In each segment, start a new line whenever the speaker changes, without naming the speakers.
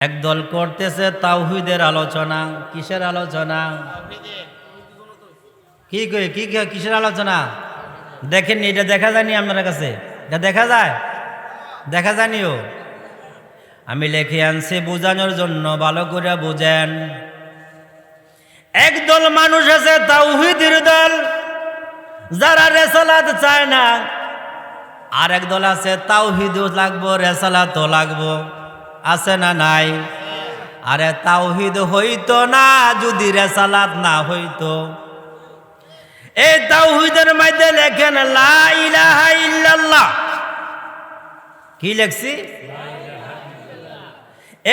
একদল করতেছে তাওহীদের আলোচনা। কিসের আলোচনা? কি কিসের আলোচনা? দেখেননি? এটা দেখা যায়নি আপনার কাছে? এটা দেখা যায়? দেখা যায়নিও? আমি লিখে আনছি বোঝানোর জন্য, ভালো করে বোঝেন। একদল মানুষ আছে তাওহীদের দল, যারা রেসালাত চায় না। আর একদল আছে তাওহীদও লাগবো, রেসালাতও লাগবো। আছে না নাই? আরে তাওহীদ হইতো না যদি রেসালাত না হইতো। এই তাওহীদের মধ্যে লেখেন লা ইলাহা ইল্লাল্লাহ। কি লেখছি?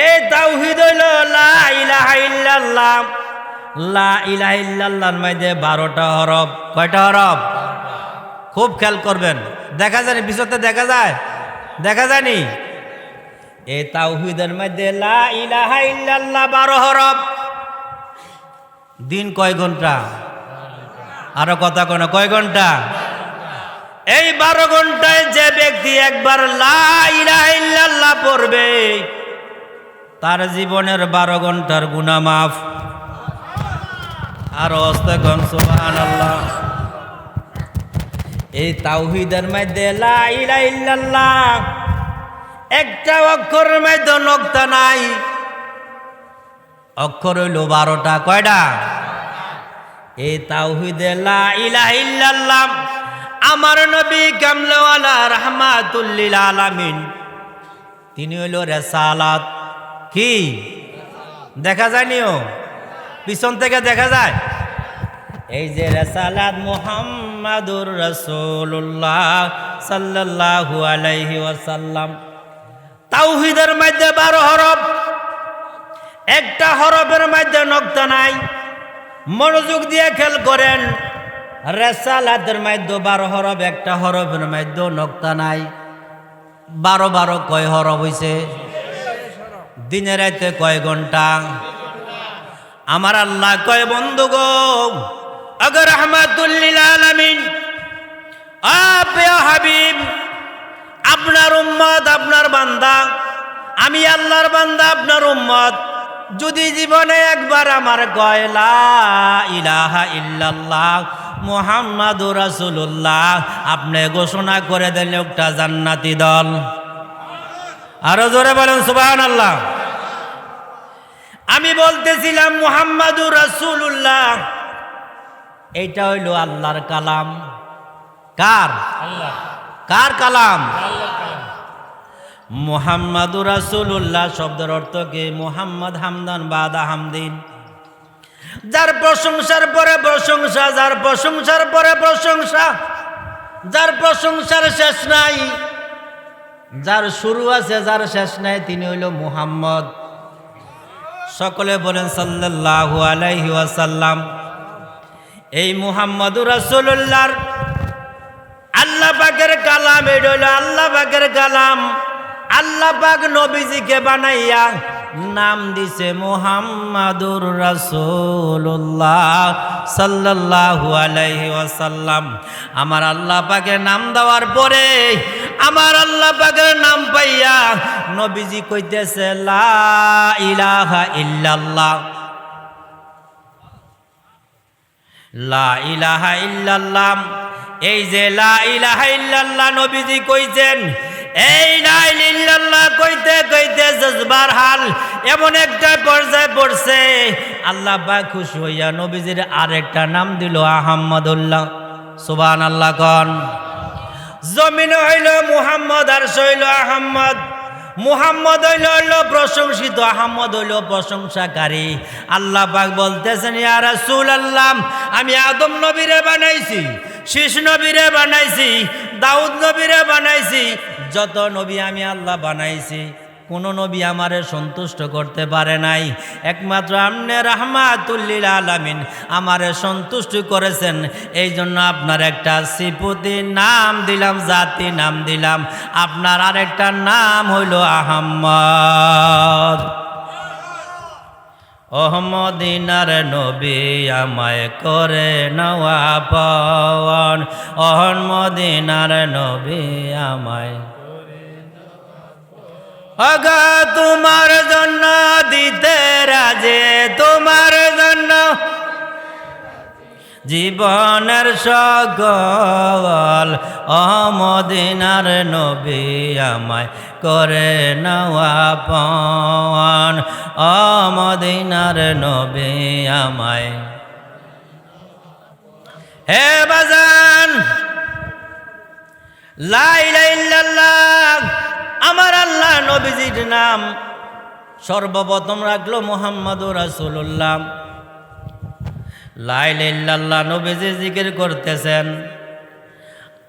এই তাওহীদ হইল লা ইলাহা ইল্লাল্লাহ। লা ইলাহা ইল্লাল্লাহর মধ্যে 12টা হরফ। কয়টা হরফ? খুব খেয়াল করবেন। দেখা যায় বিশ্বতে? দেখা যায়? দেখা যায়নি? এই তাওহীদের মধ্যে লা ইলাহা ইল্লাল্লাহ 12 হরফ। দিন কয় ঘন্টা? আরো কথা কোন কয় ঘন্টা? এই 12 ঘন্টায় যে ব্যক্তি একবার লা ইলাহা ইল্লাল্লাহ পড়বে, তার জীবনের 12 ঘন্টার গুনাহ মাফ। আর অস্তাগফিরুল্লাহ, সুবহানাল্লাহ। এই তাওহীদের মধ্যে লা ইলাহা ইল্লাল্লাহ একটা অক্ষরের মধ্যে নক্তা নাই। অক্ষর হইল 12টা। কয়টা? এই তাওহীদে লা ইলাহা ইল্লাল্লাহ আমার নবী কামলেওয়ালা রাহমাতুল লিল আলামিন, তিনি হইল রেসালাত। কি দেখা যায়নিও? পিছন থেকে দেখা যায়। এই যে রেসালাত মুহাম্মাদুর রাসূলুল্লাহ সাল্লাল্লাহু আলাইহি ওয়াসাল্লাম। তাওহীদের মধ্যে 12 হরফ, একটা হরফের মধ্যে নক্তা নাই। মনোযোগ দিয়ে খেয়াল করেন। রেসালাতের মধ্যে 12 হরফ, একটা হরফের মধ্যে নক্তা নাই। 12 কয় হরফ হইছে? দিনে রাতে কয় ঘন্টা? আমার আল্লাহ কয় বন্ধু গো, আগর রাহমাতুল লিল আলামিন, আপে হাবিব, আপনার উম্মত, আপনার বান্দা, আমি আল্লাহর বান্দা, আপনার উম্মত, যদি জীবনে একবার আমার কয় লা ইলাহা ইল্লাল্লাহ মুহাম্মাদুর রাসূলুল্লাহ, আপনি ঘোষণা করে দেন একটা জান্নাতি দল। আরো জোরে বলেন সুবহানাল্লাহ। আমি বলতেছিলাম মুহাম্মাদুর রাসূলুল্লাহ, এইটা হইল আল্লাহর কালাম। কার? আল্লাহ। কার কালাম? মুহাম্মাদুর রাসূলুল্লাহ শব্দের অর্থ কি? মুহাম্মদ হামদান বাদা হামদিন, যার প্রশংসার পরে প্রশংসা, যার প্রশংসার পরে প্রশংসা, যার প্রশংসার শেষ নাই, যার শুরু আছে যার শেষ নাই, তিনি হইল মুহাম্মদ। সকলে বলেন সাল্লাল্লাহু আলাইহি ওয়াসাল্লাম। এই মুহাম্মাদুর রাসূলুল্লাহর আল্লাহ পাকের কালাম, এটা হইল আল্লাহ পাকের কালাম। আল্লাহ পাক নবীজিকে বানাইয়া নাম দিছে মুহাম্মাদুর রাসূলুল্লাহ সাল্লাল্লাহু আলাইহি ওয়াসাল্লাম। আমার আল্লাহ পাকের নাম দেওয়ার পরে, আমার আল্লাহ পাকের নাম পাইয়া নবীজি কইতেছে লা ইলাহা ইল্লাল্লাহ, লা ইলাহা ইল্লাল্লাহ। এই যে লা ইলাহা ইল্লাল্লাহ নবীজি কইছেন, এই লা ইলাহা ইল্লাল্লাহ কইতে কইতে জজবার হাল এমন একটা পর্যায়ে পড়ছে, আল্লাহ পাক খুশি হইয়া নবীজির আরেকটা নাম দিল আহমদুল্লাহ। সুবহানাল্লাহ কোন। জমিন হইল মুহাম্মদ, আর হইল আহমদ। মুহাম্মদ হইল প্রশংসিত, আহমদ হইল প্রশংসাকারী। আল্লাহ পাক বলতেছেন ইয়া রাসূলুল্লাহ, আমি আদম নবীরে বানাইছি, শীষ নবীরে বানাইছি, দাউদ নবীরে বানাইছি, যত নবী আমি আল্লাহ বানাইছি, কোন নবী আমারে সন্তুষ্ট করতে পারে নাই। একমাত্র আপনি রাহমাতুল লিল আলামিন আমারে সন্তুষ্ট করেছেন। এই জন্য আপনার একটা সিফতি নাম দিলাম, জাতি নাম দিলাম। আপনার আরেকটা নাম হইল আহমদ। মদিনার নবী আমায় করে নেওয়া পাওয়ান, মদিনার নবী আমায় আগা তোমার জন্য দিতে রাজে, তোমার জন্য জীবনের সকল মদিনার নবী আমায় করে নাওয়া আপন, মদিনার নবী আমায়। হে বাজান, লা ইলাহা ইল্লাল্লাহ আমার আল্লাহ নবীজির নাম সর্বপ্রথম রাখলো মুহাম্মাদুর রাসূলুল্লাহ। লা ইলাহা ইল্লাল্লাহ নবীজি জিকির করতেছেন।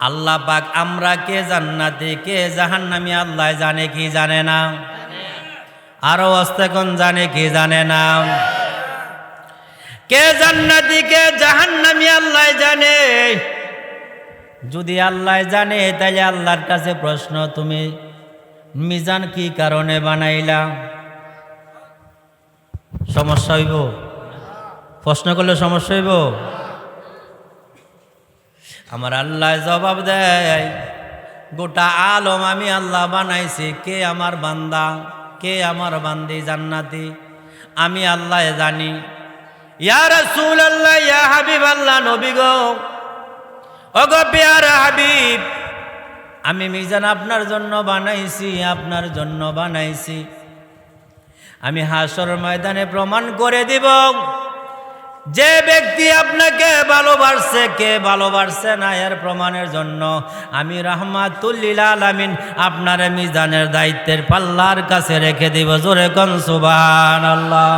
আল্লাহ পাক আমরা কে জান্নাতি কে জাহান্নামী আল্লাহ জানে কি জানে না? আরো আস্তে কোন জানে কি জানে না? কে জান্নাতি কে জাহান্নামী আল্লাহ জানে। যদি আল্লাহ জানে তাহলে আল্লাহর কাছে প্রশ্ন, তুমি মিজান কি কারণে বানাইলা? সমস্যা হইব? প্রশ্ন করলে সমস্যা হইব? আমার আল্লাহ জবাব দেয়, গোটা আলম আমি আল্লাহ বানাইছি, কে আমার বান্দা কে আমার বান্দি জান্নাতি আমি আল্লাহ জানি। ইয়া রাসূলুল্লাহ, ইয়া হাবিবাল্লাহ, নবী গো, ওগো পেয়ারা হাবিব, আমি মিজান আপনার জন্য বানাইছি, আপনার জন্য বানাইছি। আমি হাসর ময়দানে প্রমাণ করে দিব, যে ব্যক্তি আপনাকে ভালোবাসছে কে ভালোবাসছে না এর প্রমাণের জন্য আমি রাহমাতুল লিল আলামিন আপনার মিজানের দায়িত্বের পাল্লার কাছে রেখে দিব। জোরে কোন সুবহানাল্লাহ।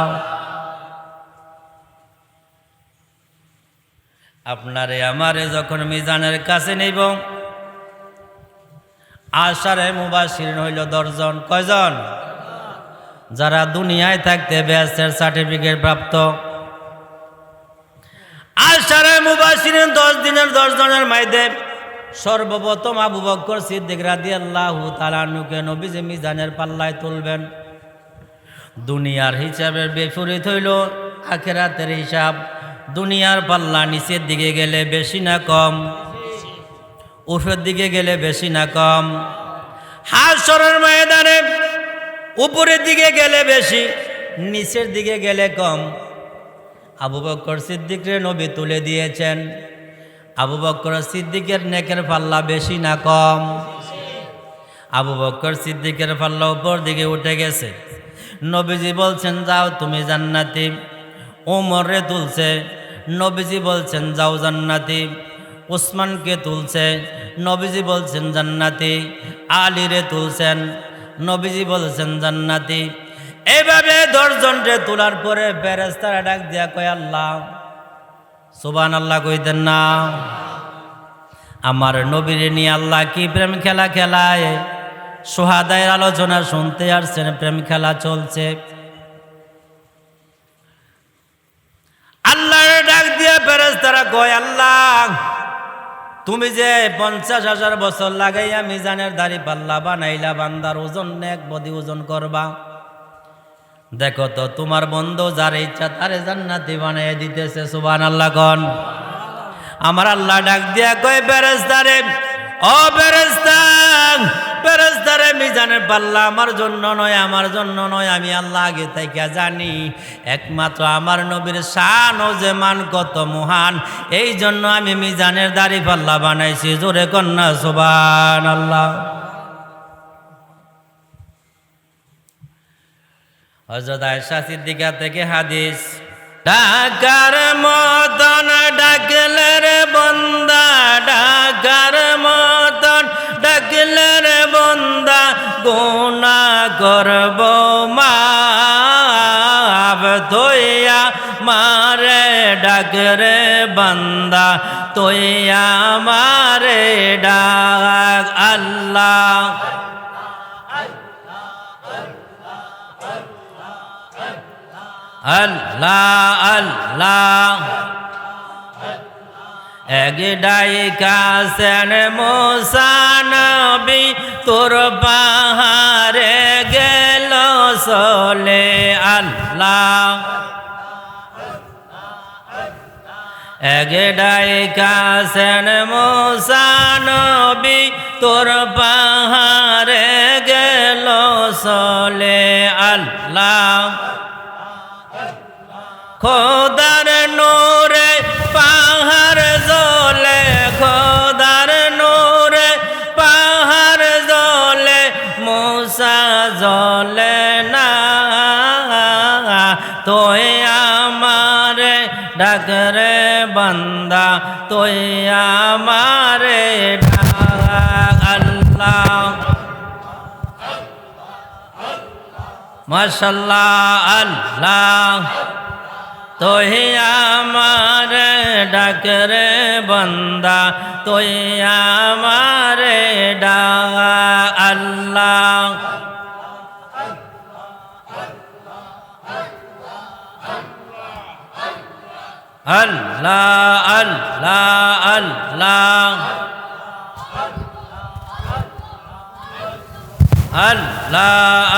আপনারে আমারে যখন মিজানের কাছে নিব, আশারে মুবাশশিরিন হইল 10 জন। কয়জন? যারা দুনিয়ায় থাকতে বেহেশতের সার্টিফিকেট প্রাপ্ত। আশারে মুবাশশিরিন 10 দিনের 10 জনের মধ্যে সর্বপ্রথম আবু বকর সিদ্দিক রাদিয়াল্লাহু তাআলা আনহুকে নবীজি মিজানের পাল্লায় তুলবেন। দুনিয়ার হিসাবের বিপরীত হইল আখিরাতের হিসাব। দুনিয়ার পাল্লা নিচের দিকে গেলে বেশি না কম? উপরের দিকে গেলে বেশি না কম? হাশরের ময়দানে উপরের দিকে গেলে বেশি, নিচের দিকে গেলে কম। আবু বকর সিদ্দিকরে নবী তুলে দিয়েছেন। আবু বকর সিদ্দিকের নেকের পাল্লা বেশি না কম? আবু বকর সিদ্দিকের পাল্লা উপর দিকে উঠে গেছে। নবীজি বলছেন, যাও তুমি জান্নাতি। ওমরে তুলছে, নবীজি বলছেন যাও জান্নাতি। উসমানকে তুলছে, নবীজি বলছেন জান্নাতি। আলীরে তুলছেন, নবীজি বলছেন জান্নাতি। এইভাবে 10 জনকে তোলার পরে ফেরেশতারা ডাক দিয়া কয়, আল্লাহ সুবহানাল্লাহ কইতেন না? আমার নবীরে নিয়ে আল্লাহ কি প্রেম খেলা খেলায়? সুহাদায়ের আলোচনা শুনতে আসছেন, প্রেম খেলা চলছে। আল্লাহর ডাক দিয়ে ফেরেশতারা কয়, আল্লাহ তুমি যে 50,000 বছর লাগাইয়া মিজানের দাড়ি পাল্লা বানাইলা, বান্দার ওজন নেক বদি ওজন করবা, দেখো তো তোমার বন্ধু যার ইচ্ছা তারে জান্নাতি বানাইয়া দিতেছে। সুবহানাল্লাহ কোন? আমার আল্লাহ ডাক দিয়া কয়, ফেরেশতারে, ও ফেরেশতা, ফেরেশতারে মিজানের পাল্লা আমার জন্য নয়, আমার জন্য নয়। আমি আল্লাহ আগে থেকে জানি, একমাত্র আমার নবীর শান ও যে মান কত মহান, এই জন্য আমি মিজানের দাড়ি পাল্লা বানাইছি। জোরে কন্যা সুবহানাল্লাহ। হযরত আয়েশা সিদ্দিকা থেকে হাদিস, ডাকার মতন ডাকলে রে বন্দা, ডাকার মতন ডাকলে রে বন্দা, গুনাহ করব মাফ, তোয়া মারে ডাক রে বান্দা, তোয়া মারে ডাক। আল্লাহ আল্লাহ আল্লাহ এক ডাইকাছেন মুসা নবী, তোর পাহাড়ে গেল চলে। আল্লাহ এক ডাইকাছেন মুসা নবী, তোর পাহাড়ে গেল চলে আল্লাহ খোদার নূরে পাহাড় জ্বলে খোদার নূরে পাহাড় জ্বলে মূসা জ্বলে না তোই আমারে ডাকরে বান্দা তোই আমারে ডাক আল্লাহ মাশাআল্লাহ আল্লাহ তোই আমারে ডাকরে বান্দা তোই আমারে ডাক আল্লাহ আল্লাহ আল্লাহ আল্লাহ আল্লাহ আল্লাহ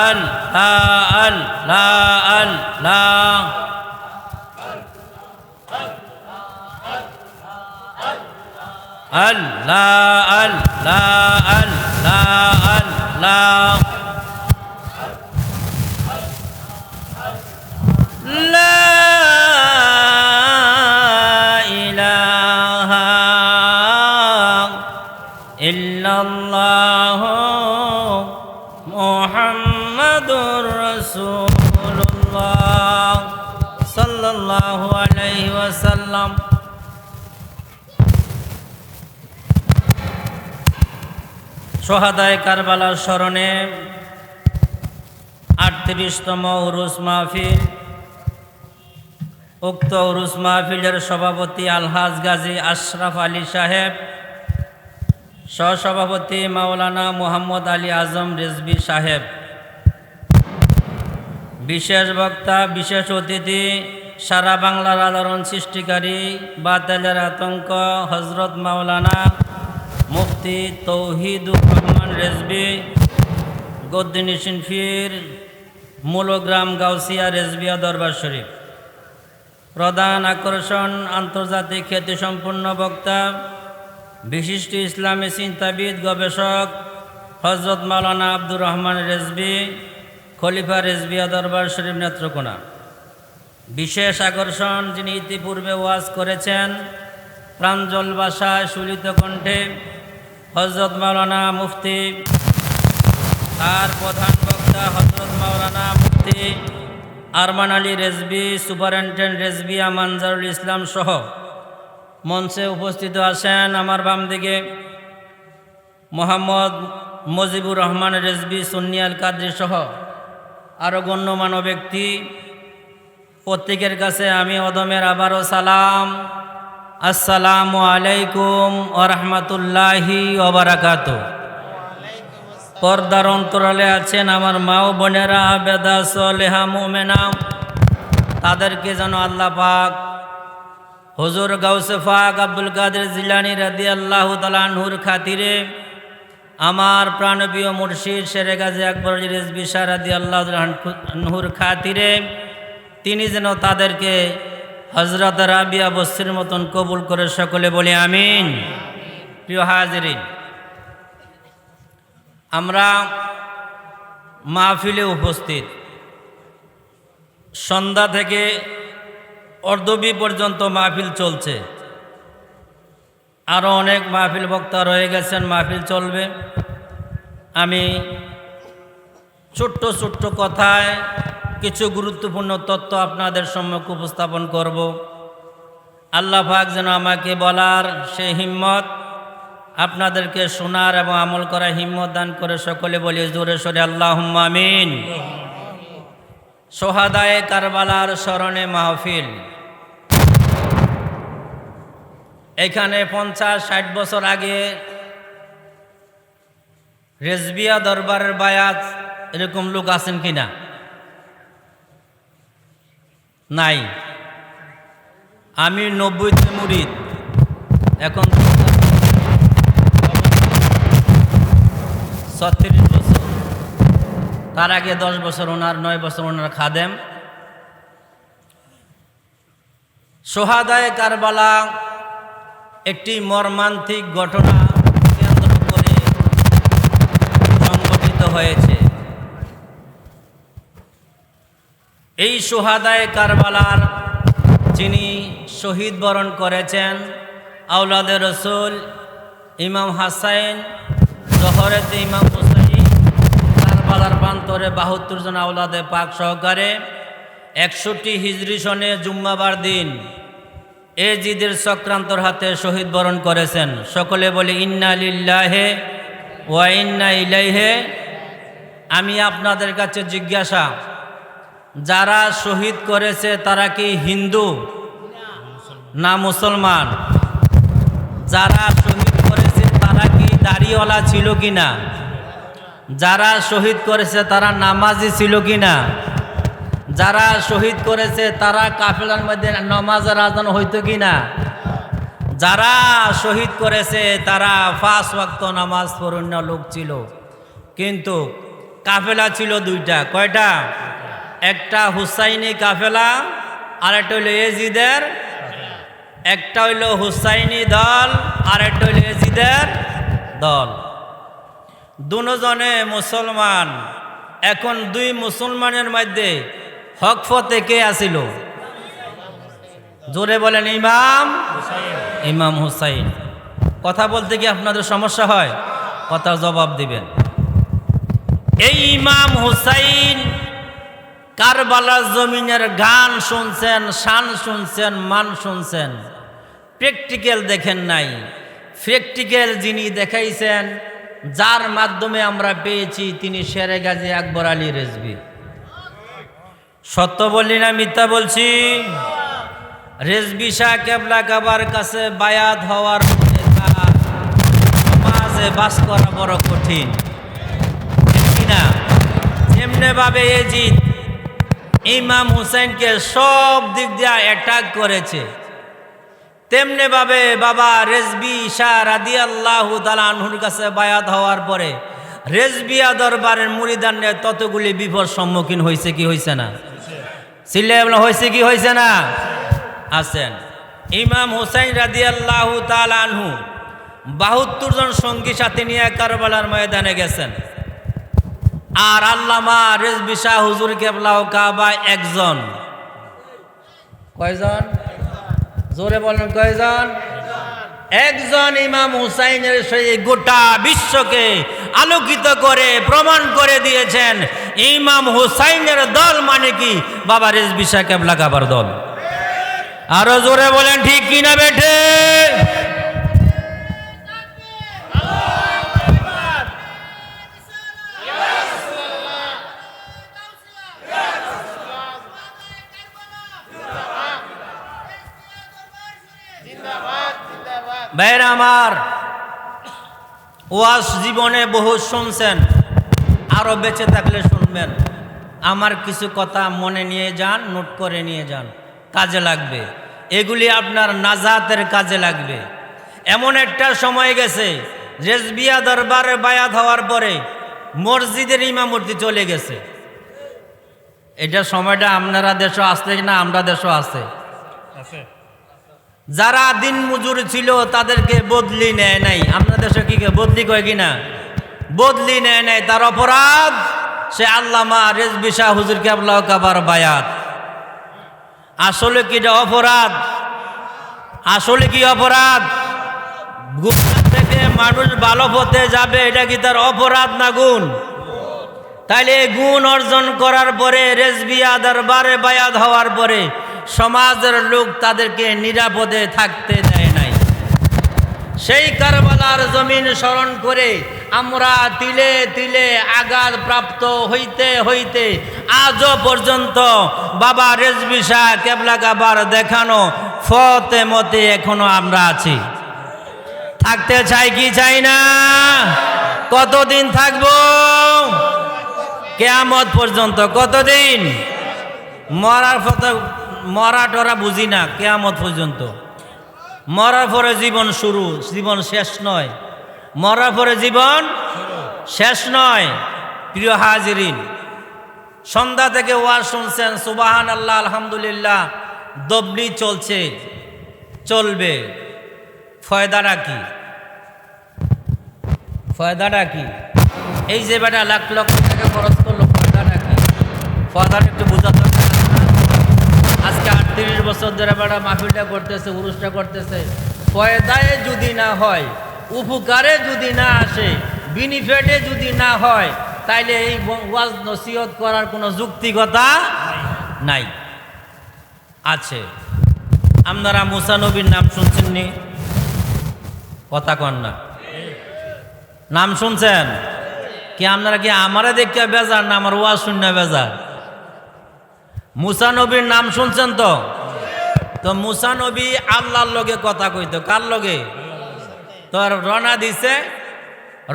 আল্লাহ আল্লাহ আল্লাহ আল্লাহ আল্লাহ আল্লাহ লা ইলাহা ইল্লাল্লাহ মুহাম্মাদুর রাসূলুল্লাহ সাল্লাল্লাহু আলাইহি ওয়াসাল্লাম। শহাদায়ে কারবালার স্মরণে ৩৮তম উরুস মাহফিল। উক্ত উরুস মাহফিলের সভাপতি আলহাজ গাজী আশরাফ আলী সাহেব, সহসভাপতি মাওলানা মুহাম্মদ আলী আজম রেজভী সাহেব, বিশেষ বক্তা বিশেষ অতিথি সারা বাংলার আলোড়ন সৃষ্টিকারী বাতিলের আতঙ্ক হজরত মাওলানা মুফতি তৌহিদুর রহমান রেজভী গদ্দিনী শিনফির মূলগ্রাম গাউসিয়া রেজভিয়া দরবার শরীফ। প্রধান আকর্ষণ আন্তর্জাতিক খ্যাতিসম্পন্ন বক্তা বিশিষ্ট ইসলামী চিন্তাবিদ গবেষক হজরত মাওলানা আব্দুর রহমান রেজভী খলিফা রেজভিয়া দরবার শরীফ নেত্রকোনা। বিশেষ আকর্ষণ যিনি ইতিপূর্বে ওয়াজ করেছেন প্রাঞ্জল ভাষায় সুলিত কণ্ঠে হজরত মাওলানা মুফতি, তার প্রধান বক্তা হজরত মাওলানা মুফতি আরমান আলী রেজভী সুপারিনটেন্ডেন্ট রেজভিয়া মানজারুল ইসলাম সহ মঞ্চে উপস্থিত আছেন আমার বাম দিকে মোহাম্মদ মুজিবুর রহমান রেজভী সুন্নি আল কাদরি সহ আরও গণ্যমান্য ব্যক্তি। প্রত্যেকের কাছে আমি অদমের আবারও সালাম, আসসালামু আলাইকুম ওয়া রাহমাতুল্লাহি ওয়া বারাকাতুহু। পর্দার অন্তরালে আছেন আমার মা ও বোনেরা, আবেদা সলেহা মুমিনা, তাদেরকে যেন আল্লাহ পাক হুজুর গাউসে পাক আব্দুল কাদের জিলানী রাদিয়াল্লাহু তাআলা আনহুর খাতিরে, আমার প্রাণপ্রিয় মুর্শিদ শেরে গাজী আকবর রেজভী শাহ রাদিয়াল্লাহু তাআলা আনহুর খাতিরে তিনি যেন তাদেরকে হযরত রাবিয়া বস্তির মতন কবুল করে, সকলে বলি আমিন। প্রিয় হাজিরিন, আমরা মাহফিলে উপস্থিত, সন্ধ্যা থেকে অর্ধবি পর্যন্ত মাহফিল চলছে, আরও অনেক মাহফিল বক্তা রয়ে গেছেন, মাহফিল চলবে। আমি ছোট্ট ছোট্ট কথায় কিছু গুরুত্বপূর্ণ তথ্য আপনাদের সম্মুখে উপস্থাপন করব। আল্লাহ পাক যেন আমাকে বলার সেই হিম্মত, আপনাদেরকে শোনার এবং আমল করার হিম্মত দান করে, সকলে বলি জোরে সোরে আল্লাহুম্মা আমিন। শহাদায়ে কারবালার স্মরণে মাহফিল। এখানে 50-60 বছর আগে রেজভিয়া দরবারের বায়াত এরকম লোক আছেন কিনা? নাই। আমি 90তে মুরিদ, এখন 36 বছর। তার আগে 10 বছর ওনার, 9 বছর ওনার খাদেম। শহাদায়ে কারবালা একটি মর্মান্তিক ঘটনা কেন্দ্র করে শহীদ হয়েছে। এই শুহাদায়ে কারবালার যিনি শহীদ বরণ করেছেন আওলাদে রসুল ইমাম হাসাইন, জহরেতে ইমাম হুসাইন, কারবালার প্রান্তরে 72 জন আওলাদে পাক সহকারে 61 হিজরি সনে জুম্মাবার দিন এজিদের চক্রান্তর হাতে শহীদ বরণ করেছেন। সকলে বলি ইন্না লিল্লাহি ওয়া ইন্না ইলাইহি। আমি আপনাদের কাছে জিজ্ঞাসা, যারা শহীদ করেছে তারা কি হিন্দু না মুসলমান? যারা শহীদ করেছে তারা কি দাড়িওয়ালা ছিল কিনা? যারা শহীদ করেছে তারা নামাজি ছিল কিনা? যারা শহীদ করেছে তারা কাফেলার মধ্যে নামাজের আজান হইতো কিনা? যারা শহীদ করেছে তারা 5 ওয়াক্ত নামাজ পড়ন্য লোক ছিল। কিন্তু কাফেলা ছিল দুইটা। কয়টা? একটা হুসাইনি কাফেলা আর একটা হইল এজিদের। একটা হইল হুসাইনি দল আর একটা হইল এজিদের দল। দুজনে মুসলমান। এখন দুই মুসলমানের মধ্যে হক ফতে কে আসিল? জোরে বলেন ইমাম হুসাইন। কথা বলতে কি আপনাদের সমস্যা হয়? কথা জবাব দিবেন। এই ইমাম হুসাইন কারবালার জমিনের গান শুনছেন, শান শুনছেন, মান শুনছেন, প্র্যাকটিক্যাল দেখেন নাই। প্র্যাকটিক্যাল যিনি দেখাইছেন, যার মাধ্যমে আমরা পেয়েছি, তিনি শেরে গাজী আকবর আলী রেজভী। সত্য বললি না মিথ্যা বলছি? রেজভী শাহ কেবলা কাবার কাছে বায়াত হওয়ার পরে তার সমাজে বাস করা বড় কঠিন, কিনা? যেমনে ভাবে এজিদ ইমাম হুসাইনকে সব দিক দিয়ে অ্যাটাক করেছে, তেমনি ভাবে বাবা রেজভী শাহ রাদিয়াল্লাহু তাআলা আনহুর কাছে বায়াত হওয়ার পরে রেজভিয়া দরবারের মুরিদানরা ততগুলি বিপদ সম্মুখীন হয়েছে কি হয়েছে না? সিলেবল হয়েছে কি হয়েছে না? আছেন ইমাম হুসাইন রাদিয়াল্লাহু তাআলা আনহু 72 জন সঙ্গী সাথী নিয়ে কারবালার ময়দানে গেছেন। আর আল্লামা রেজভী শাহ হুজুর কেবলা ও কাবা একজন। কয়জন? জোরে বলেন কয়জন? একজন। ইমাম হুসাইনের সেই গোটা বিশ্বকে আলোকিত করে প্রমাণ করে দিয়েছেন ইমাম হুসাইনের দল মানে কি? বাবা রেজভী শাহ কেবলা কাবার দল। আরো জোরে বলেন ঠিক কিনা বেঠে? ভাইরা আমার, ওয়াজ জীবনে বহু শুনছেন, আরো বেঁচে থাকলে শুনবেন। আমার কিছু কথা মনে নিয়ে যান, নোট করে নিয়ে যান, কাজে লাগবে। এগুলি আপনার নাজাতের কাজে লাগবে। এমন একটা সময় গেছে, রেজভিয়া দরবারে বায়াত হওয়ার পরে মসজিদের ইমামতি চলে গেছে। এটা সময়টা আপনারা দেশও আসছে না? আমরা দেশও আছে। যারা দিন মজুর ছিল তাদেরকে বদলি নেয় নাই। আপনার দেশে কি বদলি কয় কিনা? বদলি নেয় নাই। তার অপরাধ সে আল্লামা রেজভী শাহ হুজুর কেবলা কাবার বায়াত। আসলে কি অপরাধ? আসলে কি অপরাধ? গুনাহ থেকে মানুষ ভালো পথে যাবে, এটা কি তার অপরাধ না গুণ? তাইলে গুণ অর্জন করার পরে রেজভিয়া দরবারে বায়াত হওয়ার পরে সমাজের লোক তাদেরকে নিরাপদে থাকতে দেয় নাই। সেই কারবালার জমিন স্মরণ করে আমরা তিলে তিলে আঘাত প্রাপ্ত হইতে হইতে আজও পর্যন্ত বাবা রেজভী শাহ কেবলা কাবার দেখানো ফতে মতে এখনো আমরা আছি। থাকতে চাই কি চাই না? কতদিন থাকবো? কিয়ামত পর্যন্ত। কতদিন? মরার পথে, মরা টরা বুঝি না, কিয়ামত পর্যন্ত। মরার পরে জীবন শুরু, জীবন শেষ নয়। মরার পরে জীবন শেষ নয়। প্রিয় হাজিরিন, সন্ধ্যা থেকে ওয়াজ শুনছেন, সুবহানাল্লাহ, আলহামদুলিল্লাহ, দবলি চলছে, চলবে। ফয়দাটা কি? ফয়দাটা কি? এই যে বেটা লাখ লক্ষ টাকা খরচ করলো পয়দা নাকি পয়দার একটু বোঝার দরকার আছে না? আজকে 38 বছর ধরে বেটা মাহফিলটা করতেছে, উরুসটা করতেছে, পয়দায় যদি না হয়, উপকারে যদি না আসে, বেনিফিটে যদি না হয়, তাইলে এই ওয়াজ নসিহত করার কোনো যুক্তিকতা নাই। আছে আপনারা মুসা নবীর নাম শুনছেন নি? কথা কন না, নাম শুনছেন কি? আপনারা কি আমারে দেখে বেজার না আমার ওয়াজ শুনে বেজার? মুসা নবীর নাম শুনছেন তো? তো মুসা নবী আল্লাহর লগে কথা কইতো, কার লগে? তোর রওনা দিছে,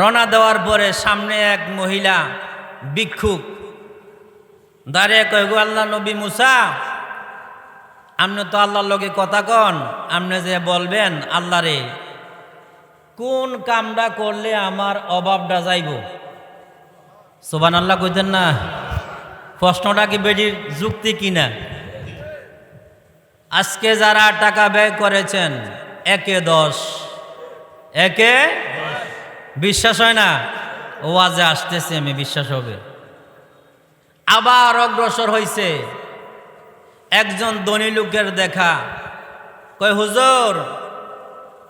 রওনা দেওয়ার পরে সামনে এক মহিলা ভিক্ষুক দাঁড়িয়ে কয়, গো আল্লাহ নবী মুসা, আপনি তো আল্লাহর লগে কথা কন, আপনি যে বলবেন আল্লাহরে কোন কামটা করলে আমার অভাবটা যাইব? সুবহানাল্লাহ কইতেন না? প্রশ্নটা কি বেডির যুক্তি কিনা? আজকে যারা টাকা ব্যয় করেছেন একে 10, একে বিশ্বাস হয় না? ওয়াজে আসতেছে আমি বিশ্বাস হবে। আবার অগ্রসর হইছে একজন ধনী লোকের দেখা, কয় হুজুর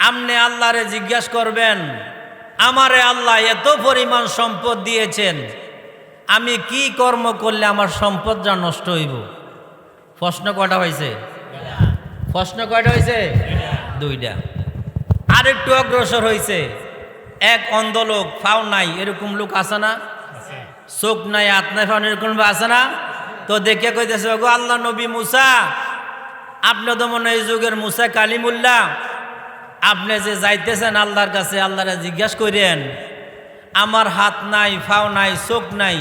আপনি আল্লাহরে জিজ্ঞাসা করবেন, আমারে আল্লাহ এত পরিমাণ সম্পদ দিয়েছেন, আমি কি কর্ম করলে আমার সম্পদটা নষ্ট হইব? প্রশ্ন কয়টা হয়েছে? প্রশ্ন কয়টা হয়েছে? 2টা। আরেকটু অগ্রসর হয়েছে এক অন্ধ লোক, ফাও নাই, এরকম লোক আছে না? চোখ নাই, হাত নাই, ফাও এরকম আছে না? তো দেখে কইতেছে, গো আল্লাহ নবী মুসা, আপনি তো মনে এই যুগের মুসা কালিমুল্লাহ, আপনি যে যাইতেছেন আল্লাহর কাছে, আল্লাহরে জিজ্ঞাসা করেন আমার হাত নাই, ফাও নাই, চোখ নাই,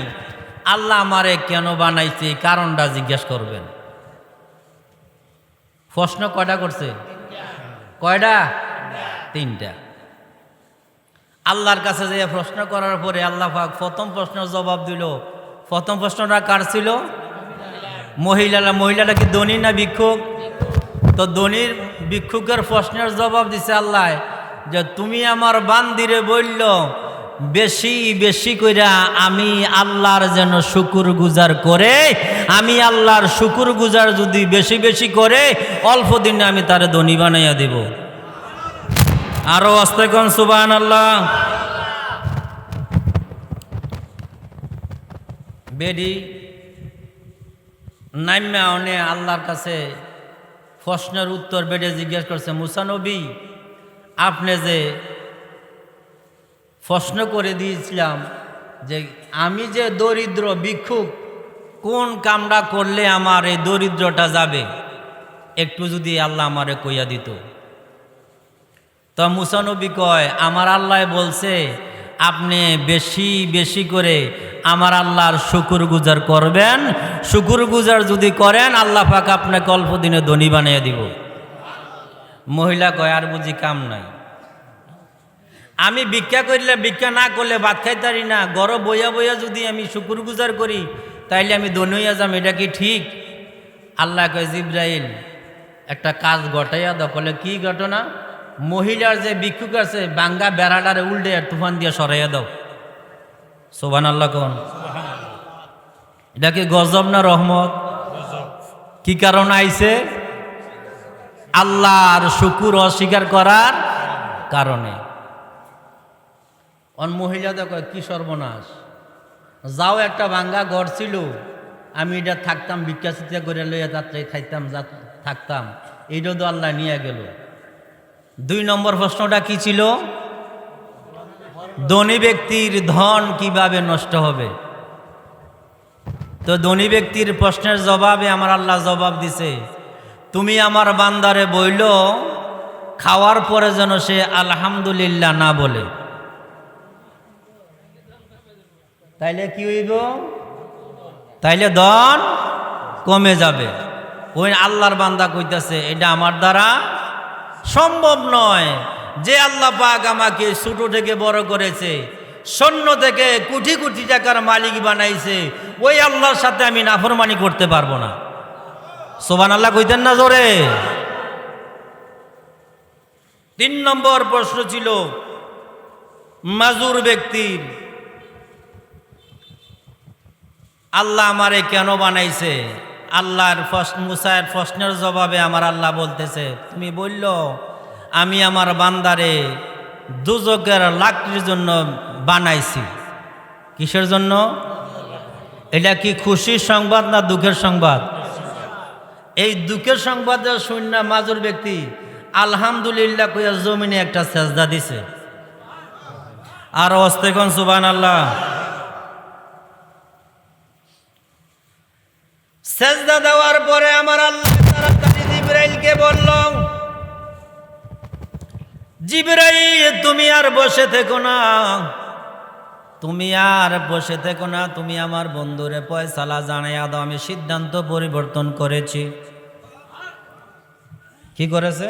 আল্লাহ আমারে কেন বানাইছে এই কারণটা জিজ্ঞাসা করবেন। প্রশ্ন কয়টা করছে? কয়টা? 3টা। আল্লাহর কাছে যে প্রশ্ন করার পরে আল্লাহ পাক প্রথম প্রশ্নের জবাব দিল। প্রথম প্রশ্নটা কার ছিল? মহিলাটা কি ধনী না ভিক্ষুক? তো ধনীর ভিক্ষুকের প্রশ্নের জবাব দিছে আল্লাহ, যে তুমি আমার বান্দিরে বলল বেশি বেশি কইরা আমি আল্লাহর যেন শুকুর গুজার করে, আমি আল্লাহর শুকুর গুজার যদি বেশি বেশি করে অল্প দিনে আমি তারে ধনী বানাইয়া দেব। আরো আস্তে কোন সুবহানাল্লাহ। বেডি নাইমা অনে আল্লাহর কাছে প্রশ্নের উত্তর বেডে জিজ্ঞাসা করছে, মুসা নবী আপনি যে প্রশ্ন করে দিয়েছিলাম যে আমি যে দরিদ্র ভিক্ষুক, কোন কামটা করলে আমার এই দরিদ্রটা যাবে, একটু যদি আল্লাহ আমারে কইয়া দিত। তো মুসা নবী কয়, আমার আল্লাহ বলছে আপনি বেশি বেশি করে আমার আল্লাহর শুকুর গুজার করবেন, শুকুর গুজার যদি করেন আল্লাহ পাক আপনাকে অল্প দিনে ধনী বানিয়ে দিব। মহিলা কয়, আর বুঝি কাম নাই, আমি ভিক্ষা করলে, ভিক্ষা না করলে ভাত খাইতারি না, ঘরে বইয়া বইয়া যদি আমি শুকুর গুজার করি তাইলে আমি ধনী হইয়া যাম, এটা কি ঠিক? আল্লাহ কয়, জিব্রাইল একটা কাজ ঘটাইয়া দাও। বলে কি ঘটনা? মহিলার যে ভিক্ষুক আছে বাঙ্গা বেড়াটারে উল্টে তুফান দিয়ে সরাইয়া দাও। সুবহানাল্লাহ কোন? এটা কি গজব না রহমত? কি কারণ আইছে? আল্লাহর শুকুর অস্বীকার করার কারণে। মহিলা দেখো কি সর্বনাশ, যাও একটা ভাঙ্গা ঘর ছিল, আমি এটা থাকতাম, ভিক্ষা চিৎকা করে লইয়া যাত্রায় খাইতাম, থাকতাম, এইটাও তো আল্লাহ নিয়ে গেল। 2 নম্বর প্রশ্নটা কি ছিল? ধনী ব্যক্তির ধন কিভাবে নষ্ট হবে? তো ধনী ব্যক্তির প্রশ্নের জবাবে আমার আল্লাহ জবাব দিছে, তুমি আমার বান্দারে বইল খাওয়ার পরে যেন সে আলহামদুলিল্লাহ না বলে, তাইলে কি হইব? তাইলে ধন কমে যাবে। ওই আল্লাহর বান্দা কইতাছে এটা আমার দ্বারা সম্ভব নয়, যে আল্লাহ পাক আমাকে ছোট থেকে বড় করেছে, শূন্য থেকে কোটি কোটি টাকার মালিক বানাইছে, ওই আল্লাহর সাথে আমি নাফরমানি করতে পারবো না। সুবহানাল্লাহ কইতেন না জোরে? 3 নম্বর প্রশ্ন ছিল মাজুর ব্যক্তির, আল্লাহ আমারে কেন বানাইছে? আল্লাহর মুসার প্রশ্নের জবাবে আমার আল্লাহ বলতেছে, তুমি বলল আমি আমার বান্দারে দুজকের লাকড়ির জন্য বানাইছি। কিসের জন্য? এটা কি খুশির সংবাদ না দুঃখের সংবাদ? এই দুঃখের সংবাদ শূন্য মাজুর ব্যক্তি আলহামদুলিল্লাহ কইয়া জমিনে একটা সেজদা দিছে। আর অস্তেগণ সুবহানাল্লাহ। সেজদা দেওয়ার পরে আমার আল্লাহ তাড়াতাড়ি জিবরাইলকে বলল, জিবরাইল তুমি আর বসে থেকো না, তুমি আর বসে থেকো না, তুমি আমার বন্ধুরে ফয়সালা জানাইয়া দাও, আমি সিদ্ধান্ত পরিবর্তন করেছি। কি করেছে?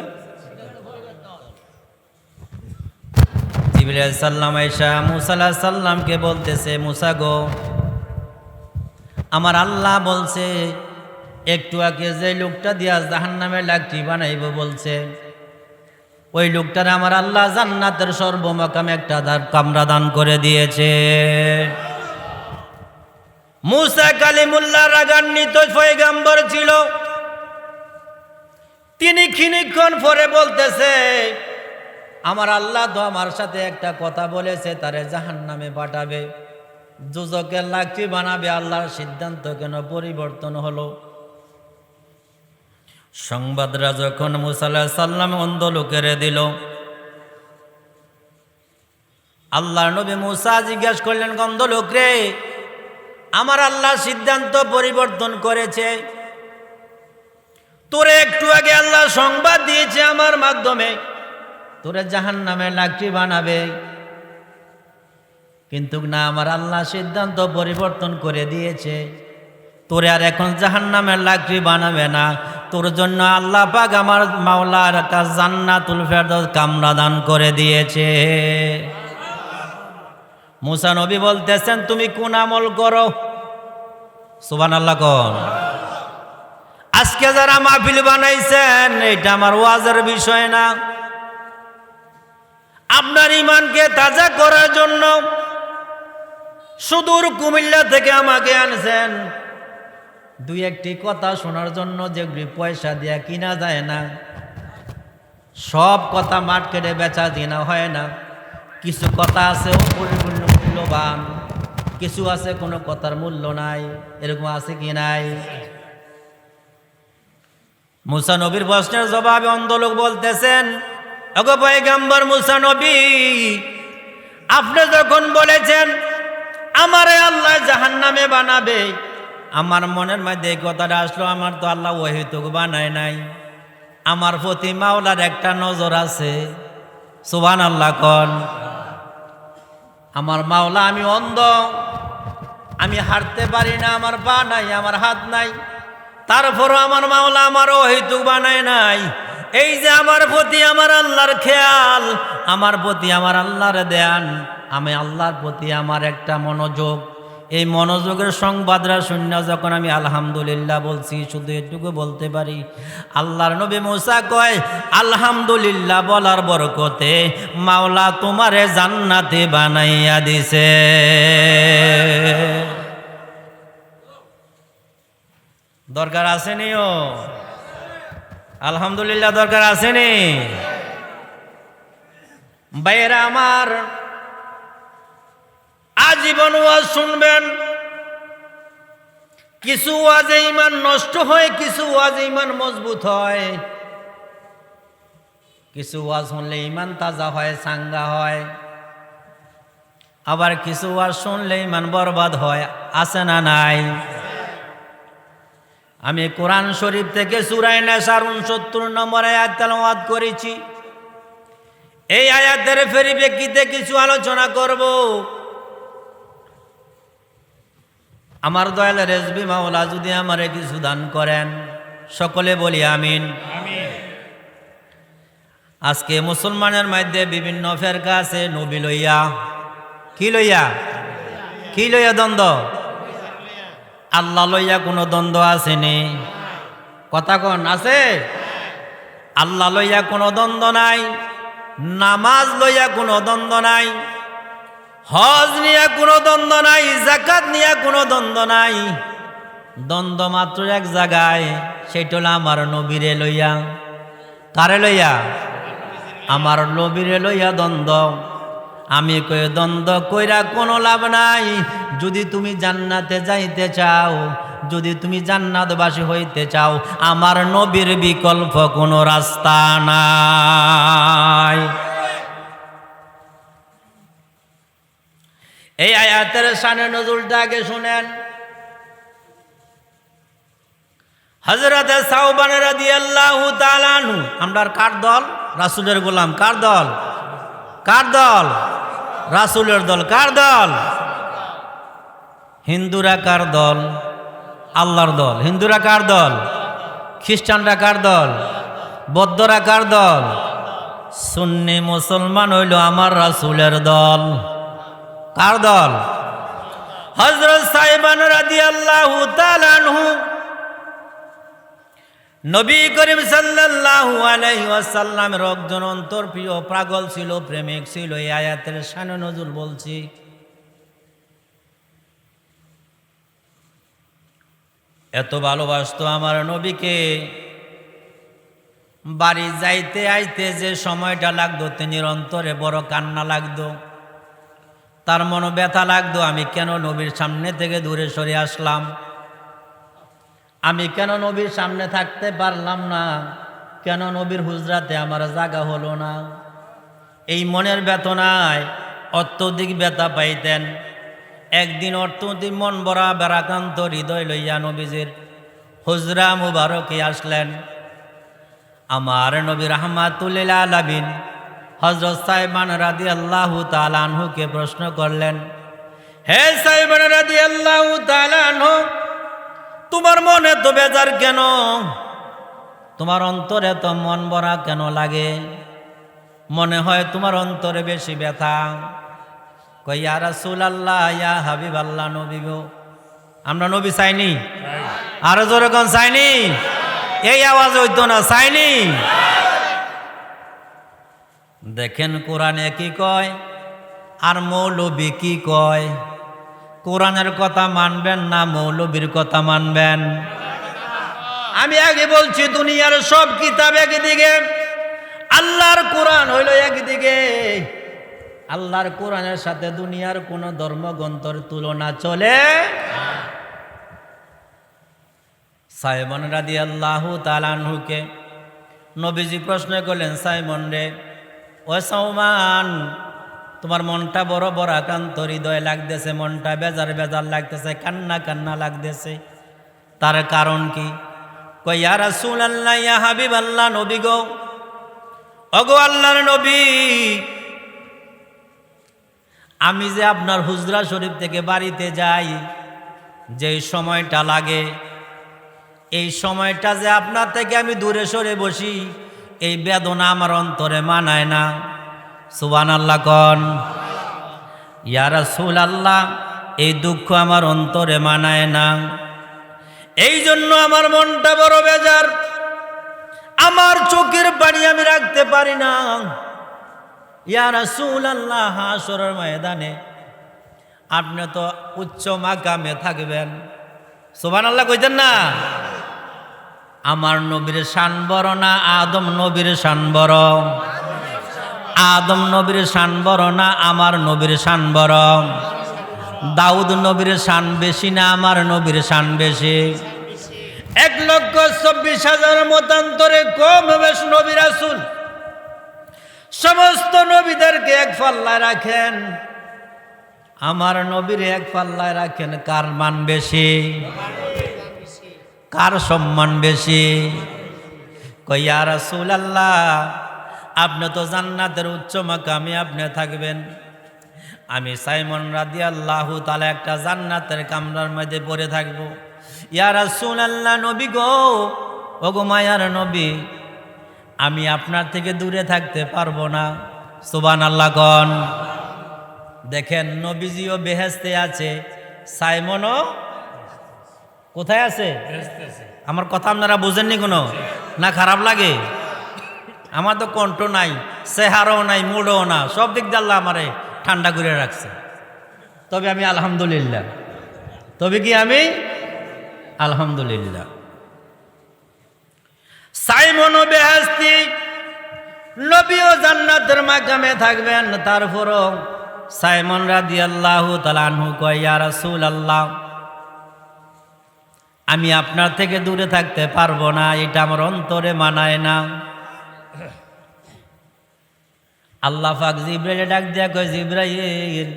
জিবরাইল সাল্লাম আয়েশা মুসা আলাইহিস সালামকে বলতেছে, মুসা গো, আমার আল্লাহ বলছে একটু আগে যে লোকটা দিয়া জাহান্নামের লাকড়ি বানাইব বলছে, ওই লোকটার আমার আল্লাহ জান্নাতের সর্বমকামে একটা কামরা দান করে দিয়েছে। মুসা কালিমুল্লাহ রাগান্বিত পয়গম্বর ছিল। তিনি ক্ষণিকক্ষণ পরে বলতেছে, আমার আল্লাহ তো আমার সাথে একটা কথা বলেছে, তারে জাহান্নামে পাঠাবে, দুজকের লাকড়ি বানাবে। আল্লাহর সিদ্ধান্ত কেন পরিবর্তন হলো? সংবাদরা যখন মুসা আলাইহিস সালাম অন্ধ লোকেরে দিল, আল্লাহর নবী মুসা জিজ্ঞাসা করলেন, অন্ধ লোক রে, আমার আল্লাহ সিদ্ধান্ত পরিবর্তন করেছে, তোরে একটু আগে আল্লাহ সংবাদ দিয়েছে আমার মাধ্যমে তোরে জাহান্নামের লাকড়ি বানাবে, কিন্তু না, আমার আল্লাহ সিদ্ধান্ত পরিবর্তন করে দিয়েছে, তোরে আর এখন জাহান্নামের লাকড়ি বানাবে না, তোর জন্য আল্লাহ পাক আমার মাওলার কাছে জান্নাতুল ফেরদৌস কামরা দান করে দিয়েছে। মুসা নবী বলতেছেন, তুমি কোন আমল করো? সুবহানাল্লাহ কোন। আজকে যারা মাহফিল বানাইছেন, এটা আমার ওয়াজের বিষয় না, আপনার ইমানকে তাজা করার জন্য সুদূর কুমিল্লা থেকে আমাকে আনছেন দুই একটি কথা শোনার জন্য, যেগুলি পয়সা দিয়া কিনা যায় না। সব কথা মাঠ কেটে বেচা কিনা হয় না। কিছু কথা আছে অপরিপূর্ণ মূল্যবান, কিছু আছে কোনো কথার মূল্য নাই। এরকম আছে কি নাই? মুসা নবীর প্রশ্নের জবাবে অন্ধ লোক বলতেছেন, ওগো পয়গম্বর মুসা নবী, আপনি যখন বলেছেন আমারে আল্লাহ জাহান্নামে বানাবে, আমার মনের মধ্যে এই কথাটা আসলো, আমার তো আল্লাহ ওয়াহিদুক বানায় নাই, আমার প্রতি মাওলার একটা নজর আছে। সুবহানাল্লাহ কোন। আমার মাওলা, আমি অন্ধ, আমি হাঁটতে পারি না, আমার পা নাই, আমার হাত নাই, তারপরও আমার মাওলা আমার ওয়াহিদুক বানায় নাই। এই যে আমার প্রতি আমার আল্লাহর খেয়াল, আমার প্রতি আমার আল্লাহর ধ্যান, আমি আল্লাহর প্রতি আমার একটা মনোযোগ, এই মনোযোগের সংবাদরা শূন্য যখন আমি আলহামদুলিল্লাহ বলছি, শুধু এটুকু বলতে পারি, আল্লাহর নবী মুসা কয়, আলহামদুলিল্লাহ বলার বরকতে মাওলা তোমারে জান্নাতে বানাইয়া দিছে। দরকার আসেনিও? আলহামদুলিল্লাহ দরকার আসেনি? ভাইয়েরা আমার, আজীবন ওয়াজ শুনবেন, কিছু ওয়াজে ঈমান নষ্ট হয়, কিছু ওয়াজে ঈমান মজবুত হয়, কিছু ওয়াজ শুনলে ঈমান তাজা হয়, চাঙ্গা হয়, আবার কিছু ওয়াজ শুনলে ঈমান বরবাদ হয়। আছে না নাই? আমি কোরআন শরীফ থেকে সূরা নিসার 69 নম্বর আয়াত তেলাওয়াত করেছি। এই আয়াতের পরিপ্রেক্ষিতে কিছু আলোচনা করব। আমার দয়াল রেজবি মাওলা যদি আমারে কিছু দান করেন, সকলে বলি আমিন। আজকে মুসলমানের মধ্যে বিভিন্ন ফেরকা আছে, নবী লইয়া, কি লইয়া? কি লইয়া দ্বন্দ্ব? আল্লাহ লইয়া কোনো দ্বন্দ্ব আসেনি? কথা কোন আছে? আল্লাহ লইয়া কোনো দ্বন্দ্ব নাই, নামাজ লইয়া কোনো দ্বন্দ্ব নাই, হজ নিয়ে কোনো দ্বন্দ্ব নাই, যাকাত নিয়ে কোনো দ্বন্দ্ব নাই, দ্বন্দ্ব মাত্র এক জায়গায়, সেটা হলো আমার নবীরে লইয়া। কারে লইয়া? আমার নবীরে লইয়া দ্বন্দ্ব। আমি কই দ্বন্দ্ব কইরা কোনো লাভ নাই। যদি তুমি জান্নাতে যাইতে চাও, যদি তুমি জান্নাতবাসী হইতে চাও, আমার নবীর বিকল্প কোনো রাস্তা নাই। এই আয়াতের শানে নজুলটা আগে শুনেন। হযরত সাওবান রাদিয়াল্লাহু তাআলা আনহু, আমরা কার দল? রাসূলের গোলাম। কার দল? কার দল? রাসূলের দল। কার দল? হিন্দুরা কার দল? আল্লাহর দল। হিন্দুরা কার দল? খ্রিস্টানরা কার দল? বৌদ্ধরা কার দল? সুন্নি মুসলমান হইল আমার রাসূলের দল। কার দল? হযরত সাওবান রাদিয়াল্লাহু তাআলা আনহু নবী করিম সাল্লাল্লাহু আলাইহি ওয়াসাল্লামের একজন অন্তরপ্রিয় পাগল ছিল, প্রেমিক ছিল। এই আয়াতের শানে নজুল বলছি। এত ভালোবাসতো আমার নবীকে, বাড়ি যাইতে আইতে যে সময়টা লাগতো, তিনি অন্তরে বড় কান্না লাগতো, তার মনে ব্যথা লাগতো। আমি কেন নবীর সামনে থেকে দূরে সরে আসলাম? আমি কেন নবীর সামনে থাকতে পারলাম না? কেন নবীর হুজরাতে আমার জায়গা হলো না? এই মনের বেদনায় অত্যধিক ব্যথা পাইতেন। একদিন অত্যধিক মন ভরা বেরাকান্ত হৃদয় লইয়া নবীজির হুজরা মুবারকে আসলেন। আমার নবী রাহমাতুল লিল আলামিন হযরত সাওবান রাদিয়াল্লাহু তাআলা আনহুকে প্রশ্ন করলেন, হে সাওবান রাদিয়াল্লাহু তাআলা আনহু, তোমার মনে তো বেজার কেন? তোমার অন্তরে তো মন ভরা কেন লাগে? মনে হয় তোমার অন্তরে বেশি ব্যথা। কই ইয়া রাসূলুল্লাহ, ইয়া হাবিবাল্লাহ, নবী গো, আমরা নবী চাইনি? আরো জোরে কোন চাইনি? এই আওয়াজ হইতো না, চাইনি? দেখেন কোরআনে কি কয় আর মৌলবী কি কয়। কোরআনের কথা মানবেন না মৌলবীর কথা মানবেন? আমি আগে বলছি, দুনিয়ার সব কিতাব একদিকে, আল্লাহর কোরআন হইল একদিকে। আল্লাহর কোরআনের সাথে দুনিয়ার কোন ধর্মগ্রন্থের তুলনা চলে। সাওবান রাদিয়াল্লাহু তাআলা আনহুকে নবীজি প্রশ্ন করলেন, সাওবান রে, ও সাওবান, তোমার মনটা বড় বড় আক্রান্ত হৃদয় লাগতেছে, মনটা বেজার বেজার লাগতেছে, কান্না কান্না লাগতেছে, তার কারণ কি? কই ইয়া রাসূলুল্লাহ, ইয়া হাবিবাল্লাহ, নবী গো, ওগো আল্লাহর নবী, আমি যে আপনার হুজরা শরীফ থেকে বাড়িতে যাই, যে সময়টা লাগে, এই সময়টা যে আপনার থেকে আমি দূরে সরে বসি, এই বেদনা আমার অন্তরে মানায় না। সুবহানাল্লাহ কোন। ইয়া রাসূলুল্লাহ, এই দুঃখ আমার অন্তরে মানায় না, এই জন্য আমার মনটা বড় বেজার, আমার চোখের পানি আমি রাখতে পারি না। ইয়া রাসূলুল্লাহ, হাসরের ময়দানে আপনি তো উচ্চ মাকামে থাকবেন। সুবহানাল্লাহ কইতেন না? আমার নবীর শান বড় না আদম নবীর শান বড়? আদম নবীর শান বড় না আমার নবীর শান বড়? দাউদ নবীর শান বেশি না আমার নবীর শান বেশি? 1,24,000 মতান্তরে কম বেশ নবী রাসূল, সমস্ত নবীদেরকে এক পাল্লায় রাখেন, আমার নবীর এক পাল্লায় রাখেন। কার মান বেশি? কার সম্মান বেশি? কই ইয়া রাসূলুল্লাহ, আপনি তো জান্নাতের উচ্চ মাকামে আপনি থাকবেন, আমি সাওবান রাদিয়াল্লাহু তাআলা একটা জান্নাতের কামরার মধ্যে পড়ে থাকব। ইয়া রাসূলুল্লাহ, নবী গো, ওগো মায়ার নবী, আমি আপনার থেকে দূরে থাকতে পারবো না। সুবহানাল্লাহ কোন। দেখেন নবীজিও বেহেশতে আছে, সাইমনও কোথায় আছে? আমার কথা আপনারা বুঝেননি কোনো? না খারাপ লাগে? আমার তো কণ্ঠ নাই, চেহারাও নাই, মুডও না, সব দিক দিয়ে আল্লাহ আমারে ঠান্ডা করে রাখছে। তবে আমি আলহামদুলিল্লাহ, তবে কি আমি আলহামদুলিল্লাহ। সাইমন বেহেশতি নবীও জান্নাতের মাকামে থাকবেন, তারপরও সাইমন রাদিয়াল্লাহু তাআলা আনহু কয়, ইয়া রাসূলুল্লাহ, আমি আপনার থেকে দূরে থাকতে পারবো না, এটা আমার অন্তরে মানায় না। আল্লাহ পাক জিবরাইলে ডাক দিয়া কয়, জিবরাইল,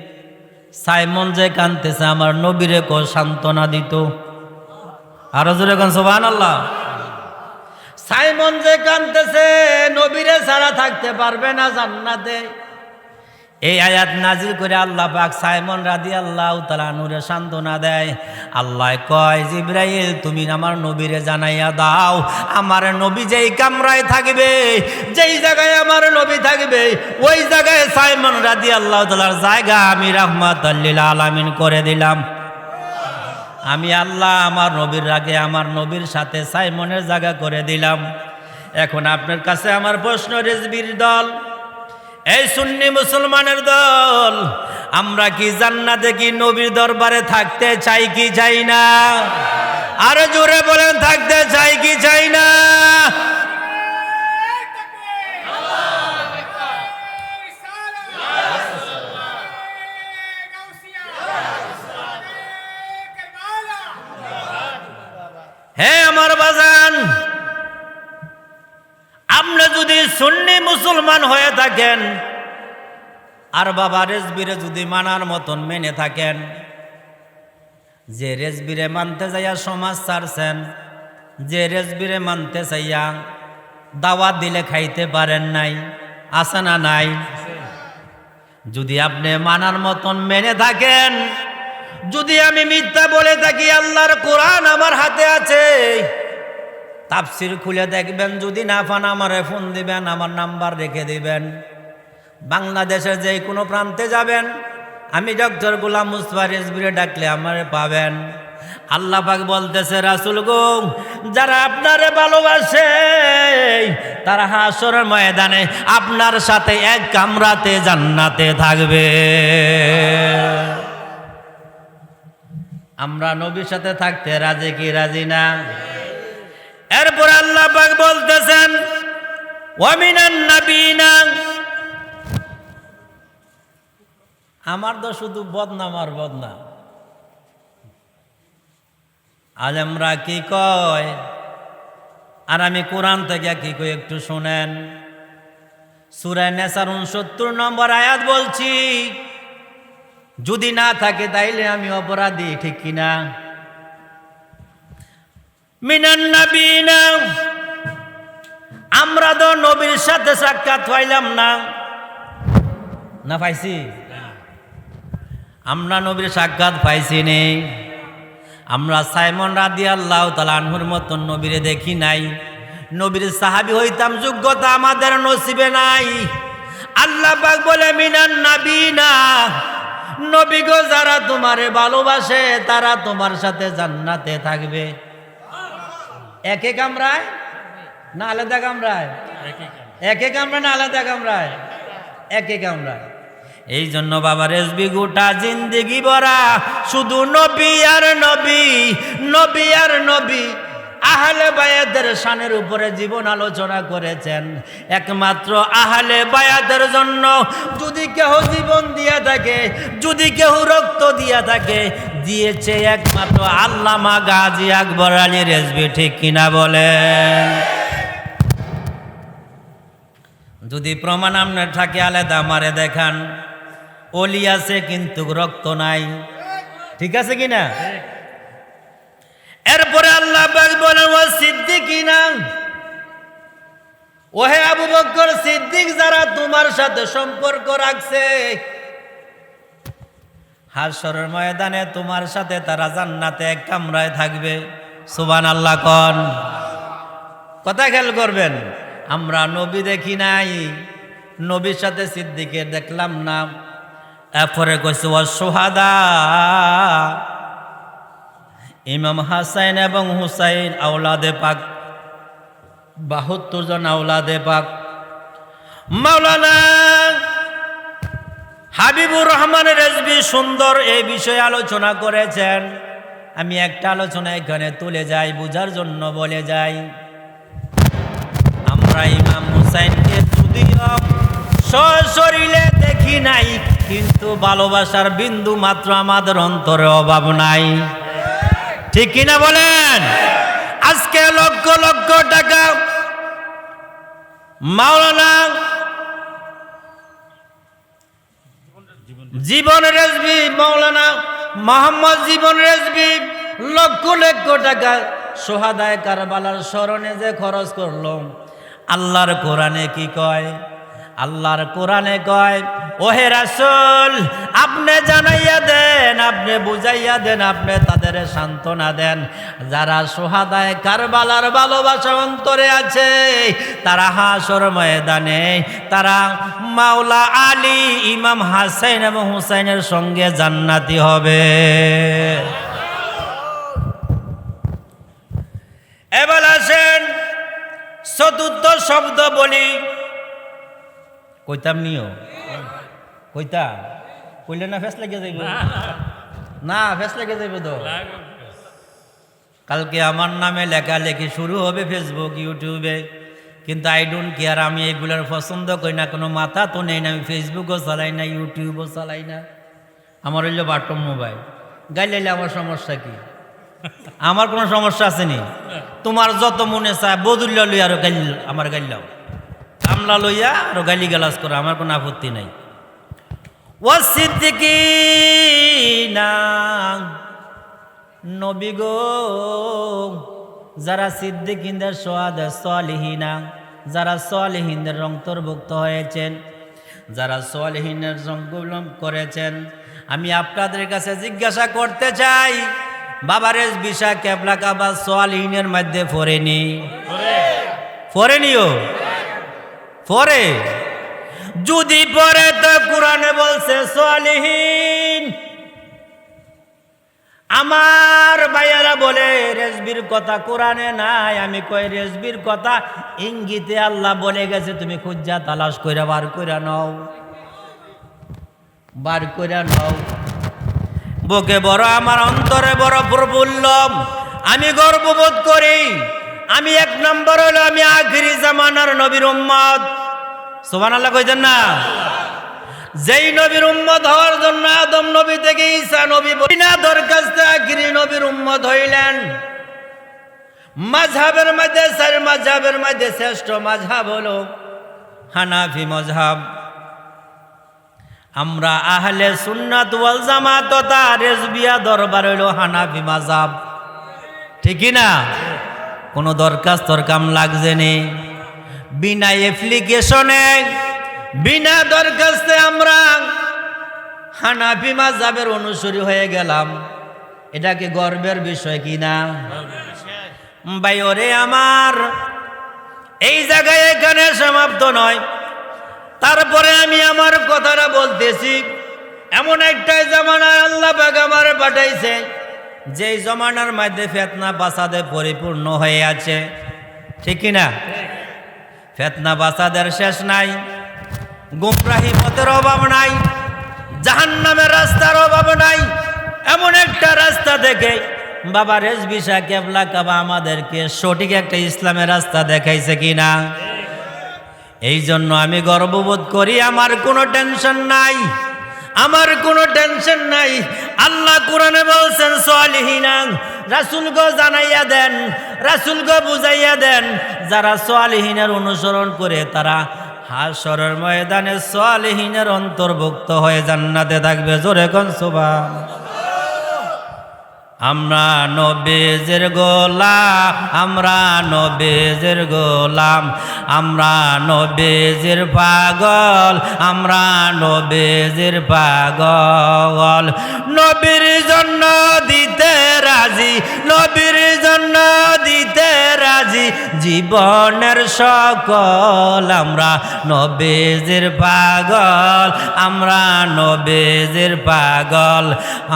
সাইমন যে কাঁদতেছে আমার নবীরে কো সান্ত্বনা দিত। আরো জোরে কোন সুবহানাল্লাহ। সাইমন যে কাঁদতেছে নবীরে ছাড়া থাকতে পারবে না জান্নাতে। এই আয়াত নাজিল করে আল্লাহ পাক সাইমন রাদিয়াল্লাহু তাআলা নূরে সান্ত্বনা দেয়। আল্লাহ কয়, জিবরাইল তুমি আমার নবীরে জানাইয়া দাও, আমার নবী যেই কামরায় থাকবে, যেই জায়গায় আমার নবী থাকবে, ওই জায়গায় সাইমন রাদিয়াল্লাহু তাআলার জায়গা আমি রাহমাতাল লিল আলামিন করে দিলাম। আমি আল্লাহ আমার নবীর আগে আমার নবীর সাথে সাইমনের জায়গা করে দিলাম। এখন আপনার কাছে আমার প্রশ্ন, রিজভির দল, এই সুন্নি মুসলমানের দল, আমরা কি জান্নাতে কি নবীর দরবারে থাকতে চাই কি চাই না? আরো জোরে বলেন, থাকতে চাই কি চাই না? হে আমার বাজান, আপনি যদি সুন্নি মুসলমান হয়ে থাকেন আর বাবা রেজবিরে যদি মানার মতন মেনে থাকেন, যে রেজবিরে মানতে যাইয়া সমাজ ছাড়ছেন, যে রেজবিরে মানতে চাইয়া দাওয়াত দিলে খাইতে পারেন নাই, আছে না নাই? যদি আপনি মানার মতন মেনে থাকেন, যদি আমি মিথ্যা বলে থাকি, আল্লাহর কোরআন আমার হাতে আছে, তাফসির খুলে দেখবেন, যদি না পান আমারে ফোন দিবেন, আমার নাম্বার রেখে দিবেন। বাংলাদেশের যে কোনো প্রান্তে যাবেন, আমি ডক্টর গোলাম মুস্তাফা রিজভিরে ডাকলে আমারে পাবেন। আল্লাহ পাক বলতেছে, রাসূল গো, যারা আপনারে ভালোবাসে তারা হাসরের ময়দানে আপনার সাথে এক কামরাতে জান্নাতে থাকবে। আমরা নবীর সাথে থাকতে রাজি কি রাজি না? এরপর আল্লাহ পাক বলতেছেন, ওয়া মিনান নাবিয়িনা, আমার তো শুধু বদনাম আর বদনাম। আলেমরা কি কয় আর আমি কোরআন থেকে কি কই একটু শুনেন। সূরা নেসার 69 নম্বর আয়াত বলছি, যদি না থাকে তাইলে আমি অপরাধী, ঠিক কিনা? মিনান নাবিয়িনা, আমরা তো নবীর সাথে সাক্ষাৎ পাইলাম না, না পাইছি? আমরা নবীর সাক্ষাৎ পাইছি নেই। আমরা সাইমন রাদিয়াল্লাহু তাআলা আনহুর মতন নবীরে দেখি নাই, নবীর সাহাবী হইতাম যোগ্যতা আমাদের নসিবে নাই। আল্লাহ পাক বলে, মিনান নাবিয়িনা, নবী গো, যারা তোমারে ভালোবাসে তারা তোমার সাথে জান্নাতে থাকবে। একে কামরায় না আলাদা কামরায়? একে কামরা না আলাদা কামরায়? একে কামরায়। এই জন্য বাবা রেজবি গোটা জিন্দেগি ভরা শুধু নবী আর নবী, নবী আর নবী, আহলে বায়াতের শানের উপরে জীবন আলোচনা করেছেন। একমাত্র আহলে বায়াতের জন্য যদি কেহ জীবন দিয়া থাকে, যদি কেহ রক্ত দিয়া থাকে, দিয়েছে একমাত্র আল্লামা গাজী আকবর আলী রেজভী, ঠিক কিনা বলেন? যদি প্রমাণ আপনার থাকে আলাদা আমারে দেখান। অলি আছে কিন্তু রক্ত নাই, ঠিক আছে কিনা? এরপরে আল্লাহ পাক বলেন, ও সিদ্দিকিনা, ওহে আবু বকর সিদ্দিক, যারা তোমার সাথে সম্পর্ক রাখছে, হাশরের ময়দানে তোমার সাথে তারা জান্নাতে এক কামরায় থাকবে। সুবহানাল্লাহ কোন। কথা খেয়াল করবেন, আমরা নবী দেখি নাই, নবীর সাথে সিদ্দিকের দেখলাম না। এরপরে কইছে, ও সুহাদা, ইমাম হাসান এবং হুসাইন আওলাদে পাক, 72 জন আওলাদে পাক। মাওলানা হাবিবুর রহমান রেজভী সুন্দর এই বিষয়ে আলোচনা করেছেন। আমি একটা আলোচনা এখানে তুলে যাই, বুঝার জন্য বলে যাই। আমরা ইমাম হুসাইনকে যদিও সশরীরে দেখি নাই, কিন্তু ভালোবাসার বিন্দু মাত্র আমাদের অন্তরে অভাব নাই, ঠিক কিনা বলেন? আজকে লক্ষ লক্ষ টাকা মাওলানা জীবন রেজভী, মাওলানা মোহাম্মদ জীবন রেজভী লক্ষ লক্ষ টাকা সোহাদায়ে কারবালার স্মরণে যে খরচ করলো, আল্লাহর কোরআনে কি কয়? আল্লাহর কোরআনে কয়, ওহে রাসূল আপনি জানাইয়া দেন, আপনি বুঝাইয়া দেন, আপনি তাদের সান্ত্বনা দেন, যারা সোহাদায়ে কারবালার ভালোবাসা অন্তরে আছে, তারা হাসর ময়দানে তারা মাওলা আলী, ইমাম হাসান এবং হুসাইনের সঙ্গে জান্নাতি হবে। এবার আসেন চতুর্থ শব্দ বলি, কইতাম নিও, কইতাম কইলে না ফেস লেগে যাইব, না ফেস লেগে যাইব তো। কালকে আমার নামে লেখালেখি শুরু হবে ফেসবুক, ইউটিউবে, কিন্তু আই ডোন্ট কেয়ার। আমি এগুলোর পছন্দ করি না, কোনো মাথা তো নেই না, আমি ফেসবুকও চালাই না, ইউটিউবও চালাই না। আমার হইল বাটম মোবাইল, গাইলাইলে আমার সমস্যা কি? আমার কোনো সমস্যা আসেনি। তোমার যত মনে চায় বদুল্লা লইয়া আরো গাইল, আমার গাইলাও কামলা লইয়া আরো গালি গালাজ করে, আমার কোনো আপত্তি নাই। ও সিদ্দিকিনা, নবী গো যারা সিদ্দিকিনদের সোয়াদে সালিহিনা, যারা সালিহিনদের অন্তর্ভুক্ত হয়েছেন, যারা সালিহিনের সংকলন করেছেন, আমি আপনাদের কাছে জিজ্ঞাসা করতে চাই, বাবা রেজভী শাহ কেবলা কাবা সালিহিনের মধ্যে পড়েনি? পড়েনিও? পড়ে? যদি পড়ে তো কোরআনে বলছে সালিহিন। আমার ভাইয়ারা বলে রেজভীর কথা কোরআনে নাই, আমি কই রেজভীর কথা ইঙ্গিতে আল্লাহ বলে গেছে, তুমি খুঁজা তালাশ কইরা বার কইরা নাও, বার কইরা নাও। বুকে বড়, আমার অন্তরে বড় প্রফুল্ল, আমি গর্ববোধ করি। আমি এক নম্বর হলো আমি আখিরি জামানার নবীর উম্মত। সুবহানাল্লাহ কইতেন না? যেই নবীর উম্মত হওয়ার জন্য আদম নবী থেকে ঈসা নবী বিনা দরখাস্তে আখিরি নবীর উম্মত হইলেন। মাযহাবের মধ্যে, চার মাযহাবের মধ্যে শ্রেষ্ঠ মাযহাব হলো হানাফি মাযহাব। আমরা আহলে সুন্নাত ওয়াল জামাত তথা রেজভিয়া দরবার হইল হানাফি মাযহাব, ঠিক না? কোনো দরখাস্তর কাম লাগছে নি, বিনা অ্যাপ্লিকেশনে, বিনা দরখাস্তে আমরা হানাফি মাযহাবের অনুসারী হয়ে গেলাম। এটা কি গর্বের বিষয় কি না? ভাই ওরে আমার, এই জায়গায় এখানে সমাপ্ত নয়। তারপরে আমি আমার কথাটা বলতেছি, এমন একটা জামানায় আল্লাহ পাক আমারে পাঠাইছে, যেই জামানার মধ্যে ফিতনা ফাসাদে পরিপূর্ণ হয়ে আছে, ঠিক না? ফিতনা ফাসাদের শেষ নাই, গুমরাহি পথের অভাব নাই, জাহান্নামের রাস্তার অভাব নাই। এমন একটা রাস্তা থেকে বাবা রেজভী শাহ কেবলা কাবা আমাদেরকে সঠিক একটা ইসলামের রাস্তা দেখাইছে কিনা? এই জন্য আমি গর্ববোধ করি, আমার কোনো টেনশন নাই, আমার কোনো টেনশন নাই। আল্লাহ কোরআনে বলছেন সালিহিনা, রাসূলকে জানাইয়া দেন, রাসূলকে বুঝাইয়া দেন, যারা সালিহিনের অনুসরণ করে তারা হাশরের ময়দানে সালিহিনের অন্তর্ভুক্ত হয়ে জান্নাতে থাকবে। জোরে কোন সুবহানাল্লাহ। আমরা নবীজির গোলাম, আমরা নবীজির গোলাম, আমরা নবীজির পাগল, আমরা নবীজির পাগল। নবীর জন্য দিতে রাজি, নবীর জন্য দিতে রাজি জীবনের সকল। আমরা নবীজির পাগল, আমরা নবীজির পাগল,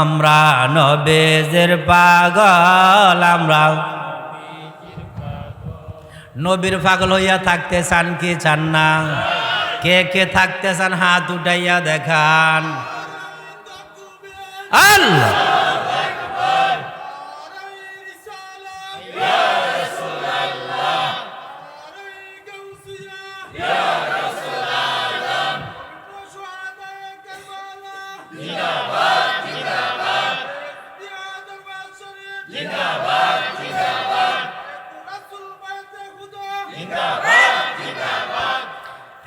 আমরা নবীজির পাগল। আমরা নবীর পাগল হইয়া থাকতে চান কি চান না? কে কে থাকতেছেন হাত উঠাইয়া দেখান। আল্লাহ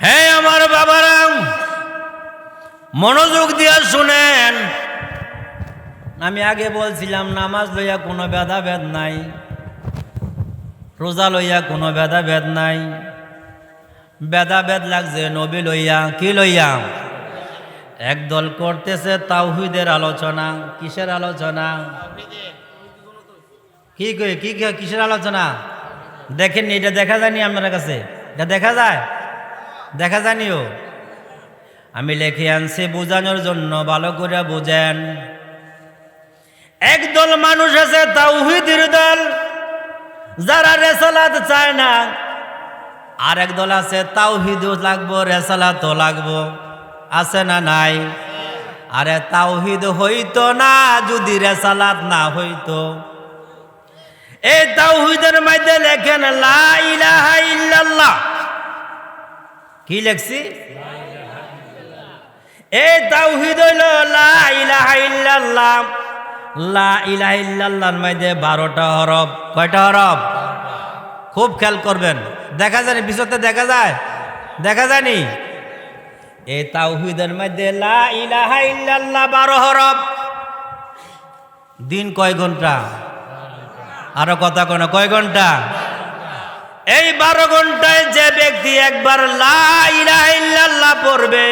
হে আমার বাবারা, মনোযোগ দিয়ে শুনেন। আমি আগে বলছিলাম নামাজ লইয়া কোনো ভেদাভেদ নাই, রোজা লইয়া কোনো ভেদাভেদ নাই। ভেদাভেদ লাগছে নবী লইয়া। কি লইয়া? একদল করতেছে তাওহীদের আলোচনা। কিসের আলোচনা? কি কিসের আলোচনা? দেখেননি? এটা দেখা যায়নি আপনার কাছে? এটা দেখা যায়? দেখা যায়নিও? আমি লিখে আনছি বোঝানোর জন্য, ভালো করে বোঝেন। একদল মানুষ আছে তাওহীদের দল, যারা রেসালাত চায় না। আর একদল আছে তাওহীদও লাগবো, রেসালাতও লাগবো। আছে না নাই? আরে তাওহীদ হইতো না যদি রেসালাত না হইতো। এই তাওহীদের মধ্যে লেখেন লা ইলাহা ইল্লাল্লাহ। কি লেখছি? এই তাওহীদ হইল লা ইলাহা ইল্লাল্লাহ। লা ইলাহা ইল্লাল্লাহর মধ্যে 12টা হরফ। কয়টা হরফ? খুব খেয়াল করবেন। দেখা যায় বিশ্বতে? দেখা যায়? দেখা যায়নি? এই তাওহীদের মধ্যে লা ইলাহা ইল্লাল্লাহ 12 হরফ। দিন কয় ঘন্টা? আরো কথা কোন কয় ঘন্টা? এই 12 ঘন্টায় যে ব্যক্তি একবার লা ইলাহা ইল্লাল্লাহ পড়বে,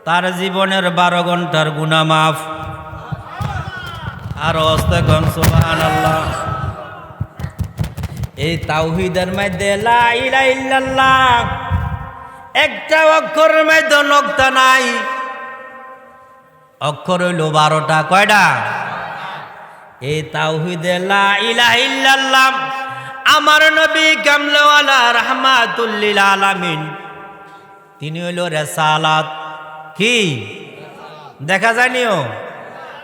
তার জীবনের 12 ঘন্টার গুনাহ মাফ। আর অস্তগণ সুবহানাল্লাহ। এই তাওহীদের মধ্যে লা ইলাহা ইল্লাল্লাহ একটা অক্ষরের মধ্যে নক্তা নাই। অক্ষর হইল 12টা। কয়টা? এই তাওহীদে লা ইলাহা ইল্লাল্লাহ আমার নবী কামলেওয়ালা রাহমাতুল লিল আলামিন, তিনি হইল রেসালাত। কি দেখা যায়নিও?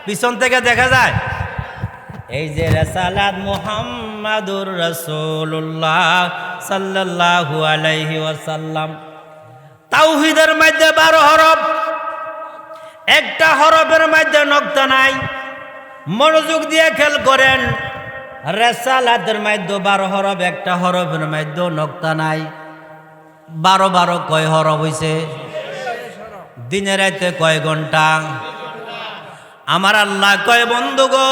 পিছন থেকে দেখা যায়। এই যে রেসালাত মুহাম্মাদুর রাসূলুল্লাহ সাল্লাল্লাহু আলাইহি ওয়াসাল্লাম। তাওহীদের মধ্যে 12 হরফ, একটা হরফের মধ্যে নক্তা নাই। মনোযোগ দিয়ে খেয়াল করেন। রেসালাতের মধ্যে 12 হরফ, একটা হরফের মধ্যে নক্তা নাই। 12 কয় হরফ হইছে? দিনে রাতে কয় ঘন্টা? আমার আল্লাহ কয় বন্ধুগো,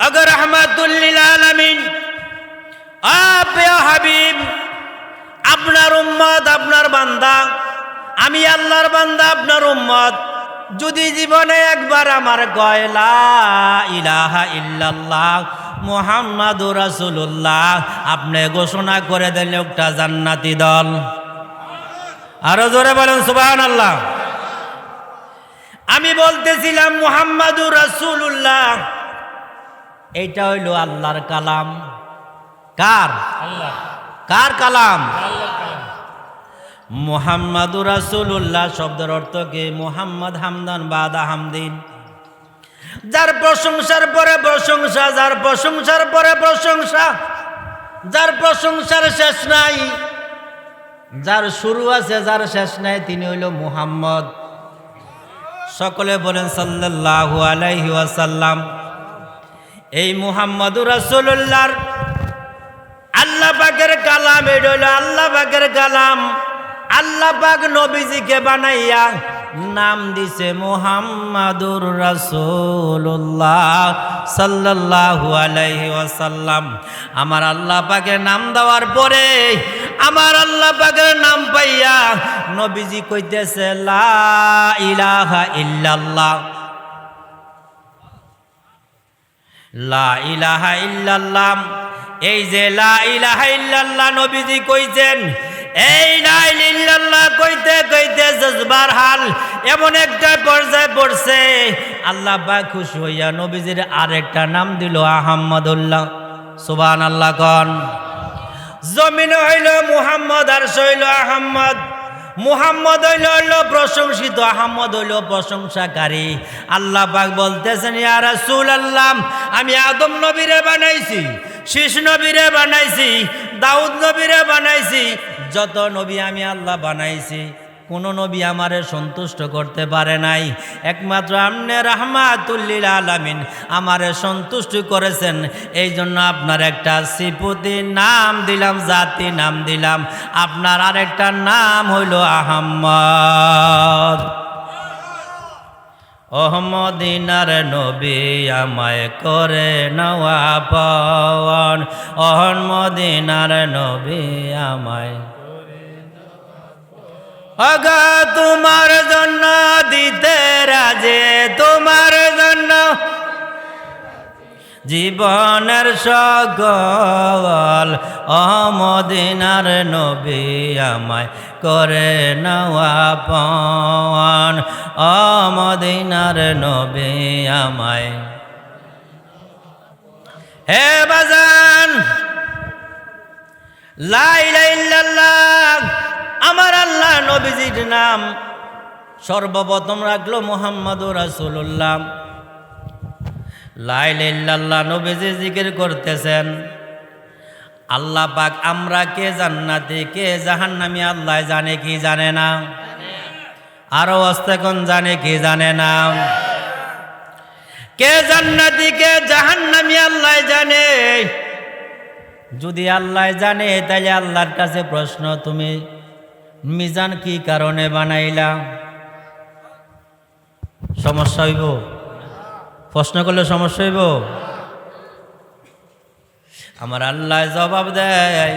আগর রাহমাতুল লিল আলামিন, আপে হাবিব, আপনার উম্মত, আপনার বান্দা, আমি আল্লাহর বান্দা, আপনার উম্মত, যদি জীবনে একবার আমার কয় লা ইলাহা ইল্লাল্লাহ মুহাম্মাদুর রাসূলুল্লাহ, আপনি ঘোষণা করে দেন একটা জান্নাতি দল। আরো জোরে বলেন সুবহানাল্লাহ। আমি বলতেছিলাম মুহাম্মাদুর রাসূলুল্লাহ, এইটা হইল আল্লাহর কালাম। কার? আল্লাহ। কার কালাম? আল্লাহর কালাম। মুহাম্মাদুর রাসূলুল্লাহ শব্দের অর্থ কি? মুহাম্মদ হামদান বাদা হামদিন, যার প্রশংসার পরে প্রশংসা, যার প্রশংসার পরে প্রশংসা, যার প্রশংসার শেষ নাই, যার শুরু আছে যার শেষ নাই, তিনি হইল মুহাম্মদ। সকলে বলেন সাল্লাল্লাহু আলাইহি ওয়াসাল্লাম। এই মুহাম্মাদুর রাসূলুল্লাহর আল্লাহ পাকের কালাম, এটা হইল আল্লাহ পাকের কালাম। আল্লাহ পাক নবীজিকে বানাইয়া নাম দিছে মুহাম্মাদুর রাসূলুল্লাহ সাল্লাল্লাহু আলাইহি ওয়াসাল্লাম। আমার আল্লাহ পাকের নাম দেওয়ার পরে, আমার আল্লাহ পাকের নাম পাইয়া নবীজি কইতেছে লা ইলাহা ইল্লাল্লাহ, লা ইলাহা ইল্লাল্লাহ। এই যে লা ইলাহা ইল্লাল্লাহ নবীজি কইছেন, এই লা ইলাহা ইল্লাল্লাহ কইতে কইতে জজবার হাল এমন একটা পর্যায়ে পড়ছে, আল্লাহ পাক খুশি হইয়া নবীজির আরেকটা নাম দিল আহমদুল্লাহ। সুবহানাল্লাহ। কোন জমিন হইল মুহাম্মদ, আর হইল আহমদ। মুহাম্মদ হইল প্রশংসিত, আহমদ হইল প্রশংসাকারী। আল্লাহ পাক বলতেছেন, ইয়া রাসূলুল্লাহ, আমি আদম নবীরে বানাইছি, শীষ নবীরে বানাইছি, দাউদ নবীরে বানাইছি, যত নবী আমি আল্লাহ বানাইছি, কোন নবী আমারে সন্তুষ্ট করতে পারে নাই। একমাত্র আপনি রাহমাতুল লিল আলামিন আমারে সন্তুষ্ট করেছেন। এই জন্য আপনার একটা সিফতি নাম দিলাম, জাতি নাম দিলাম। আপনার আরেকটা নাম হইল আহমদ। মদিনার নবী আমায় করে নেওয়া পাওয়ান, মদিনার নবী আমায় আগা তোমার জন্য দিতে রাজে, তোমার জন্য জীবনের সকল, মদিনার নবী আমায় করে নেওয়া পাওয়ান, মদিনার নবী আমায়। হে বাজান, লা ইলাহা ইল্লাল্লাহ, আমার আল্লাহ নবীজির নাম সর্বপ্রথম রাখলো মুহাম্মাদুর রাসূলুল্লাহ। লা ইলাহা ইল্লাল্লাহ নবীজি জিকির করতেছেন। আল্লাহ পাক আমরা কে জান্নাতি কে জাহান্নামী আল্লাহ জানে কি জানে না? আরো আস্তে কোন জানে কি জানে না? কে জান্নাতি কে জাহান্নামী আল্লাহ জানে। যদি আল্লাহ জানে তাহলে আল্লাহর কাছে প্রশ্ন, তুমি মিজান কি কারণে বানাইলা? সমস্যা হইব? প্রশ্ন করলে সমস্যা হইব? আমার আল্লাহ জবাব দেয়,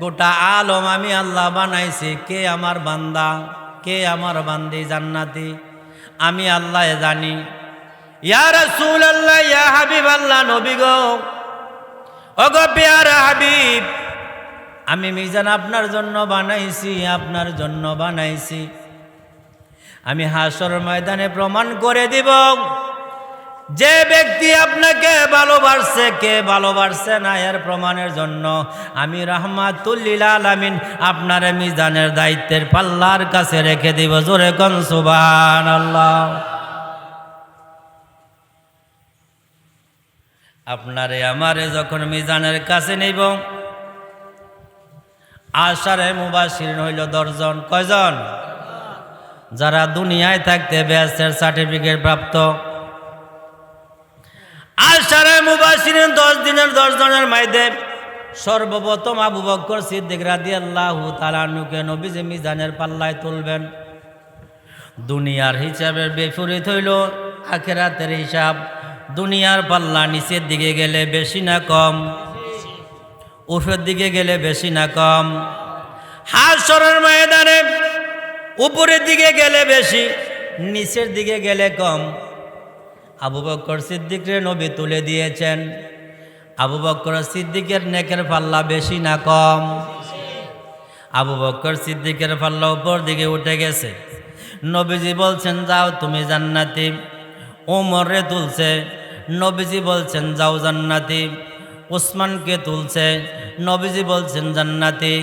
গোটা আলম আমি আল্লাহ বানাইছি, কে আমার বান্দা কে আমার বান্দি জান্নাতি আমি আল্লাহ জানি। ইয়া রাসূলুল্লাহ, ইয়া হাবিবাল্লাহ, নবী গো, ওগো পেয়ারা হাবিব, আমি মিজান আপনার জন্য বানাইছি, আপনার জন্য বানাইছি। আমি হাসর ময়দানে প্রমাণ করে দিব, যে ব্যক্তি আপনাকে ভালোবাসছে কে ভালোবাসছে না এর প্রমাণের জন্য আমি রাহমাতুল লিল আলামিন আপনার মিজানের দায়িত্বের পাল্লার কাছে রেখে দিব। জোরে কোন সুবহানাল্লাহ। আপনারে আমারে যখন মিজানের কাছে নিব, আশারে মুবাশশিরিন হইল 10 জন। কয়জন? যারা দুনিয়ায় থাকতে বেহেশতের সার্টিফিকেট প্রাপ্ত। আশারে মুবাশশিরিন 10 দিনের 10 জনের মধ্যে সর্বপ্রথম আবু বকর সিদ্দিক রাদিয়াল্লাহু তাআলা আনহুকে নবীজি মিজানের পাল্লায় তুলবেন। দুনিয়ার হিসাবের বিপরীত হইল আখিরাতের হিসাব। দুনিয়ার পাল্লা নিচের দিকে গেলে বেশি না কম? উপরের দিকে গেলে বেশি না কম? হাশরের ময়দানে উপরের দিকে গেলে বেশি, নিচের দিকে গেলে কম। আবু বকর সিদ্দিকরে নবী তুলে দিয়েছেন। আবু বকর সিদ্দিকের নেকের পাল্লা বেশি না কম? আবু বকর সিদ্দিকের পাল্লা উপর দিকে উঠে গেছে। নবীজি বলছেন, যাও তুমি জান্নাতি। ওমরে তুলছে, নবীজি বলছেন যাও জান্নাতি। উসমানকে তুলছে, নবীজি বলছেন জান্নাতি।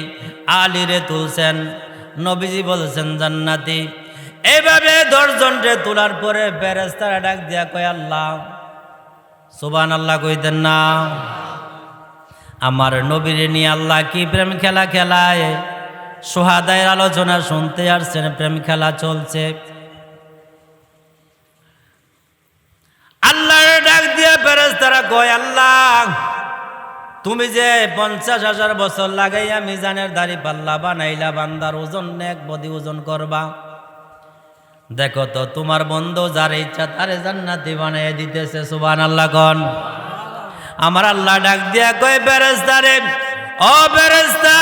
আলীরে তুলছেন, নবীজি বলছেন জান্নাতি। এইভাবে 10 জনকে তোলার পরে ফেরেশতারা ডাক দিয়া কয়, আল্লাহ সুবহানাল্লাহ কইতেন না? আমার নবীরে নিয়ে আল্লাহ কি প্রেম খেলা খেলায়? সুহাদায়ের আলোচনা শুনতে আসছেন, প্রেম খেলা চলছে। আল্লাহর ডাক দিয়ে ফেরেশতারা কয়, আল্লাহ তুমি যে 50,000 বছর লাগাইয়া মিজানের দাড়ি পাল্লা বানাইলা, বান্দার ওজন নেক বদি ওজন করবা, দেখো তো তোমার বন্ধু যার ইচ্ছা তারে জান্নাতি বানাইয়া দিতেছে। সুবহানাল্লাহ কোন? আমার আল্লাহ ডাক দিয়া কয়, ফেরেশতারে, ও ফেরেশতা,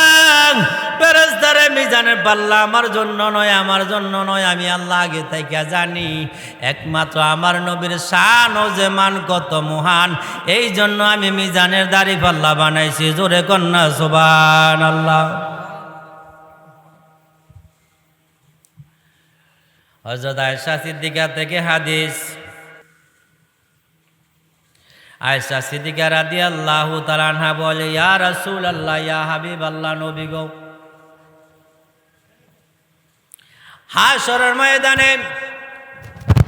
ফেরেশতারে মিজানের পাল্লা আমার জন্য নয়, আমার জন্য নয়। আমি আল্লাহ আগে থেকে জানি, একমাত্র আমার নবীর শান ও যে মান কত মহান, এই জন্য আমি মিজানের দাড়ি পাল্লা বানাইছি। জোরে কন্যা সুবহানাল্লাহ। হযরত আয়েশা সিদ্দিকা থেকে হাদিস। আয়েশা সিদ্দিকা রাদিয়াল্লাহু তাআলা আনহা বলে, ইয়া রাসূলুল্লাহ, ইয়া হাবিবাল্লাহ, নবী গো, হাশরের ময়দানে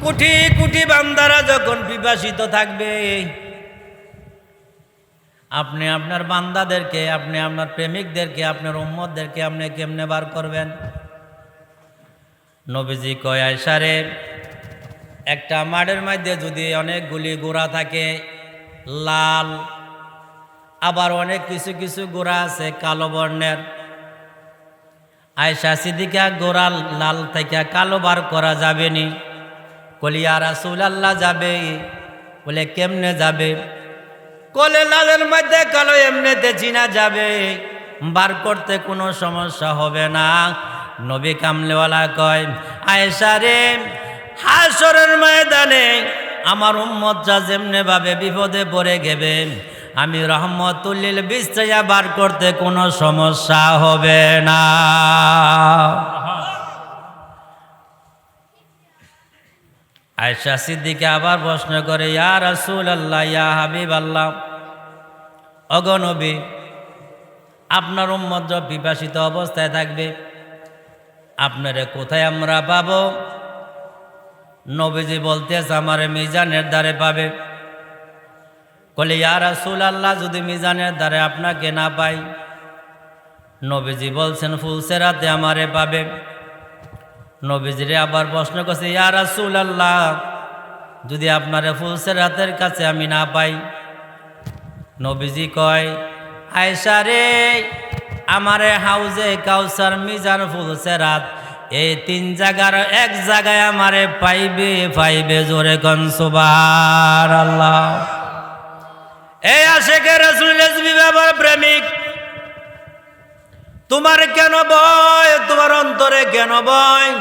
কোটি কোটি বান্দারা যখন পিপাসিত থাকবে, আপনি আপনার বান্দাদেরকে, আপনি আপনার প্রেমিকদেরকে, আপনার উম্মতদেরকে আপনি কেমনে বার করবেন? নবীজি কয়, আয়েশা রে, একটা মাঠের মধ্যে যদি অনেকগুলি গোড়া থাকে লাল, আবার অনেক কিছু কিছু গোড়া আছে কালো বর্ণের, আয়েশা সিদ্দিকা গোড়া লাল থেকে কালো বার করা যাবে নি? বলি ইয়া রাসূলুল্লাহ যাবে। বলে কেমনে যাবে? কলে লালের মধ্যে কালো এমনিতে চিনা যাবে, বার করতে কোনো সমস্যা হবে না। নবী কামলেওয়ালা কয়, আয়েশা রে, হাশরের ময়দানে আমার উম্মতরা যেমনে ভাবে বিপদে পড়ে গেবে, আমি রহমতুল লিল বিছাইয়া বার করতে কোনো সমস্যা হবে না। আয়েশা সিদ্দিকা আবার প্রশ্ন করে, ইয়া রাসূলুল্লাহ, ইয়া হাবিবাল্লাহ, ওগো নবী, আপনার উম্মত পিপাসিত অবস্থায় থাকবে, আপনারে কোথায় আমরা পাবো? নবীজি বলতেছে, আমারে মিজানের দ্বারে পাবে। বলে ইয়া রাসূলুল্লাহ, যদি মিজানের দ্বারে আপনাকে না পাই? নবীজি বলছেন, ফুলসেরাতে আমারে পাবে। নবীজিরে আবার প্রশ্ন করছে, ইয়া রাসূলুল্লাহ, যদি আপনারে ফুলসেরাতের কাছে আমি না পাই? নবীজি কয়, আয়েশা রে, আমারে হাউজে কাউসার, মিজান, ফুলসেরাত, এই তিন জায়গার এক জায়গায় আমারে পাইবে। পাইবে, জোরে কোন সুবহানাল্লাহ। এই আশিকে রাসূল রেজবি বাবার প্রেমিক, তোমার কেন ভয়? তোমার অন্তরে কেন ভয়?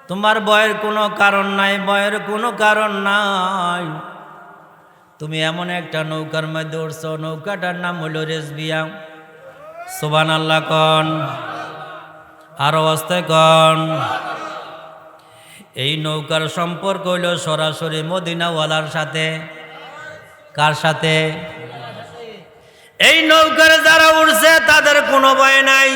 তোমার ভয়ের কোনো কারণ নাই, ভয়ের কোনো কারণ নাই। তুমি এমন একটা নৌকার মধ্যে উঠছো, নৌকাটার নাম হলো রেজবিয়া। সুবহানাল্লাহ কন, আরো আস্তে কন। এই নৌকার সম্পর্ক হইল সরাসরি মদিনাওয়ালার সাথে। কার সাথে? এই নৌকার যারা উঠছে তাদের কোনো ভয় নাই।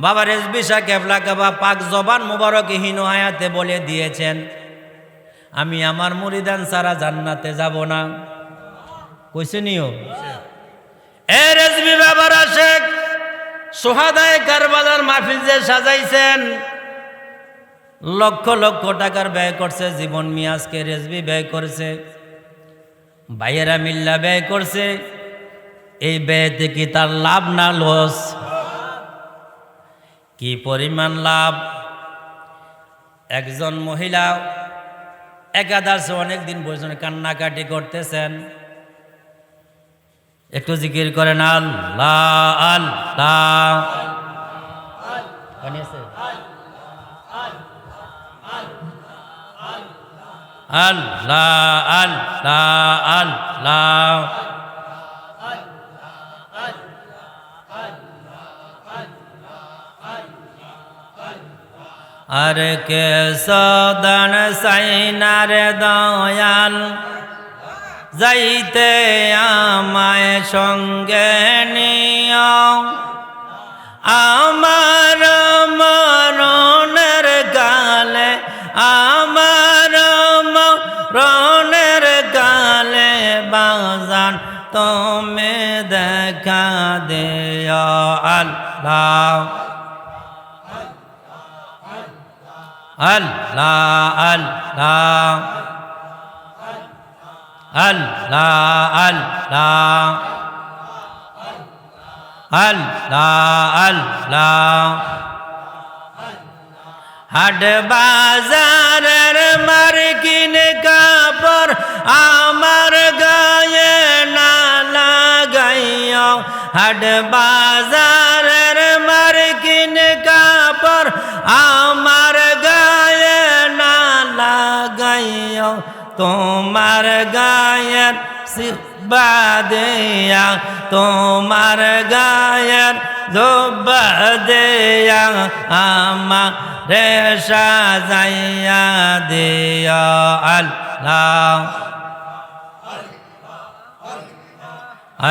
বাবা রেজবি শাহ কেবলা কাবা পাক জবান মুবারকে হীন হায়াতে বলে দিয়েছেন, আমি আমার মুরিদান ছাড়া জান্নাতে যাব না। কইছে নিও এ রেজবি বাবার আশেক সোহাদায়ে কারবালার মাহফিল যে সাজাইছেন, লক্ষ লক্ষ টাকার ব্যয় করছে, জীবন মিয়াজকে রেজবি ব্যয় করছে, ভাইয়েরা মিল্লা ব্যয় করছে। এই ব্যয়তে কি তার লাভ না লস? কি পরিমাণ লাভ! একজন মহিলা একাদশে অনেকদিন বসে কান্নাকাটি করতেছেন, একটু জিকির করেন আল্লাহ আল্লাহ। আল্লাহ আল্লাহ আল্লাহ। আর কে সদন সাইনার দয়াল, যাইতে আমায় সঙ্গে নিও, আমার মরণের গালে, আমার মরণের গালে বাজান তুমি দেখা দিও। আল্লাহ আল্লাহ আল্লাহ আল্লাহ আল্লাহ আল্লাহ আল্লাহ। হাট বাজারের মার্কিন কাপড় আমার গায়ে না লাগাইও, হাট বাজারের মার্কিন কাপড় আমার গায়ে না লাগাইও, তোমার গায়ের সিবা দেয়া, তোমার গায়ের জোবা দেয়া, আমারে সাজাইয়া দিও। আল্লাহ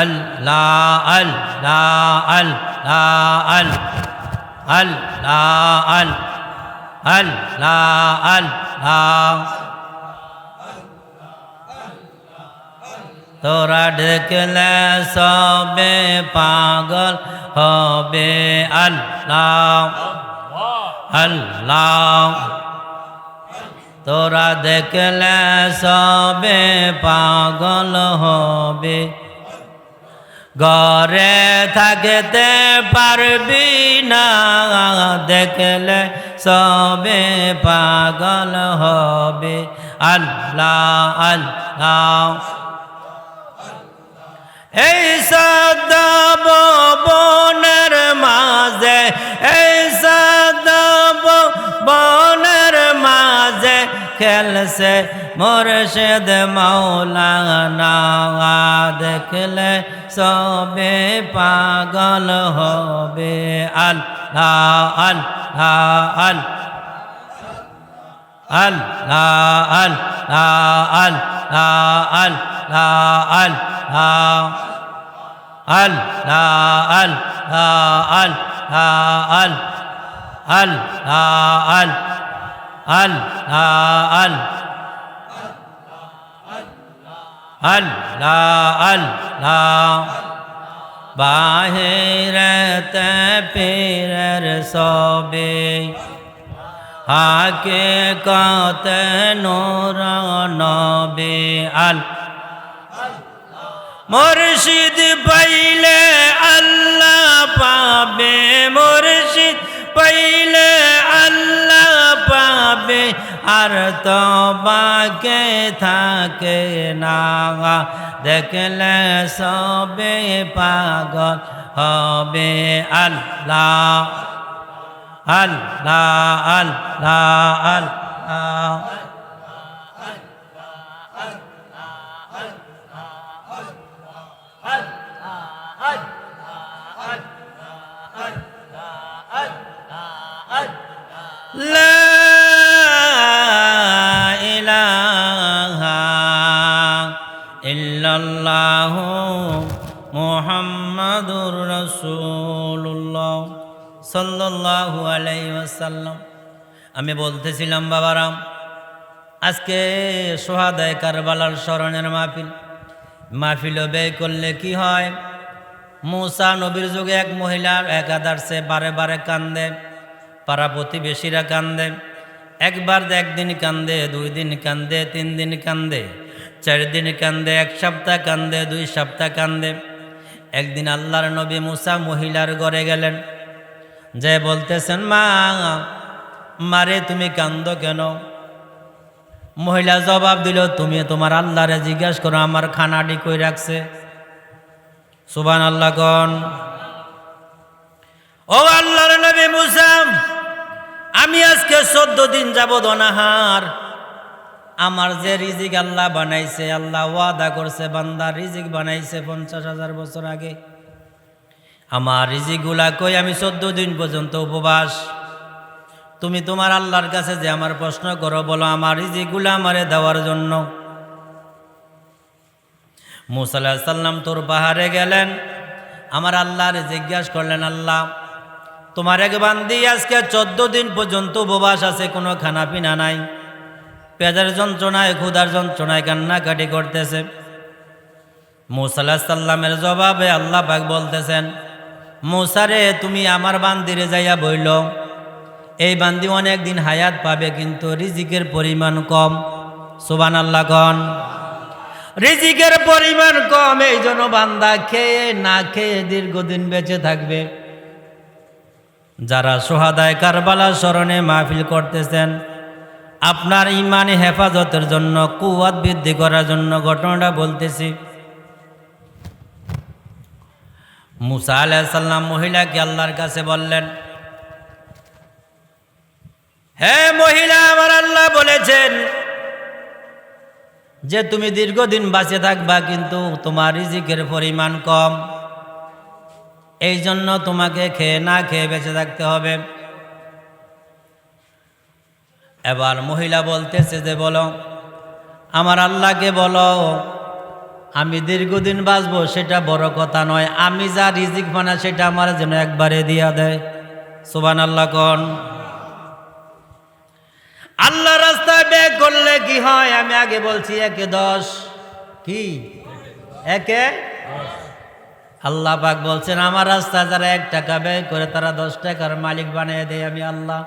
আল্লাহ আল্লাহ আল্লাহ আল্লাহ আল্লাহ আল্লাহ আল্লাহ। তোরা দেখলে সবে পাগল হবে আল্লাহ আল্লাহ। তোরা দেখলে সবে পাগল হবে, ঘরে থাকতে পারবি না, দেখলে সবে পাগল হবে আল্লাহ আল্লাহ। এই সদ বনের মাঝে, এই সদ বনের মাঝে খেলছে মুর্শিদ মৌলানা, দেখলে সবে পাগল হবে আল্লাহ আল্লাহ আল্লাহ আল্লাহ আল্লাহ আল্লাহ আল্লাহ আল্লাহ আল্লাহ আল্লাহ আল্লাহ আল্লাহ। বাহিরেতে পীরের সবে, হাকিকত নূর নবী আল্লাহ। মুর্শিদ পাইলে আল্লাহ পাবে, মুর্শিদ পাইলে আল্লাহ পাবে, আর তো বাকে থাকে না, দেখলে সবে পাগল হবে আল্লাহ আল্লাহ আল্লাহ আল্লাহ। লা ইলাহা ইল্লাল্লাহু মুহাম্মাদুর রাসূলুল্লাহ সাল্লাল্লাহু আলাইহি ওয়াসাল্লাম। আমি বলতেছিলাম বাবারাম, আজকে সোহাদায়ে কারবালার স্মরণের মাহফিল ব্যয় করলে কি হয়? মুসা নবীর যুগে এক মহিলার একাদশে বারে বারে কান্দে, পাড়া প্রতিবেশীরা কান্দে, একবার একদিন কান্দে, 2 দিন কান্দে, 3 দিন কান্দে, 4 দিন কান্দে, 1 সপ্তাহ কান্দে, 2 সপ্তাহ কান্দে। একদিন আল্লাহর নবী মুসা মহিলার ঘরে গেলেন, যে বলতেছেন, মা মারে তুমি কান্দো কেন? মহিলা জবাব দিল, তুমি তোমার আল্লাহরে জিজ্ঞাস করো আমার খানাডি কই রাখছে। সুবহানাল্লাহ কোন। ও আল্লাহর নবী মুসা, আমি আজকে 14 দিন যাবত অনাহার। আমার যে রিজিক আল্লাহ বানাইছে, আল্লাহ ওয়াদা করছে বান্দার রিজিক বানাইছে 50,000 বছর আগে। আমার রিজিকগুলা কই? আমি 14 দিন পর্যন্ত উপবাস। তুমি তোমার আল্লাহর কাছে যে আমার প্রশ্ন করো, বলো আমার রিজিকগুলা আমারে দেওয়ার জন্য। মুসা আলাইহিস সালাম তোর পাহাড়ে গেলেন, আমার আল্লাহর জিজ্ঞাসা করলেন, আল্লাহ তোমার এক বান্দি আজকে 14 দিন পর্যন্ত উপবাস আছে, কোনো খানা পিনা নাই, পেটের যন্ত্রণায় ক্ষুধার যন্ত্রণায় কান্নাকাটি করতেছে। মুসা আলাইহিস সালামের জবাবে আল্লাহ পাক বলতেছেন, মুসা রে তুমি আমার বান্দিরে যাইয়া বইল, এই বান্দি অনেক দিন হায়াত পাবে কিন্তু রিজিকের পরিমাণ কম। সুবহানাল্লাহ কোন। রিজিকের পরিমাণ কম, এই জন্য বান্দা খেয়ে না খেয়ে দীর্ঘদিন বেঁচে থাকবে। যারা সোহাদায়ে কারবালার স্মরণে মাহফিল করতেছেন, আপনার ইমানে হেফাজতের জন্য, কুওয়াত বৃদ্ধি করার জন্য ঘটনাটা বলতেছি। মুসা আলাইহিস সালাম মহিলাকে আল্লাহর কাছে বললেন, হে মহিলা, আমার আল্লাহ বলেছেন যে তুমি দীর্ঘদিন বাঁচে থাকবা কিন্তু তোমার রিজিকের পরিমাণ কম, এই জন্য তোমাকে খেয়ে না খেয়ে বেঁচে থাকতে হবে। এবার মহিলা বলতেছে যে বলো, আমার আল্লাহকে বলো আমি দীর্ঘদিন বাঁচবো সেটা বড় কথা নয়, আমি যা রিজিক বানা সেটা আমার যেন একবারে দিয়া দেয়। সুবহানাল্লাহ কোন। আল্লাহ রাস্তায় ব্যয় করলে কি হয়? আমি আগে বলছি 1 10 কি 1 আল্লাহ পাক বলছেন আমার রাস্তায় যারা 1 টাকা ব্যয় করে তারা 10 টাকার মালিক বানিয়ে দেয় আমি আল্লাহ।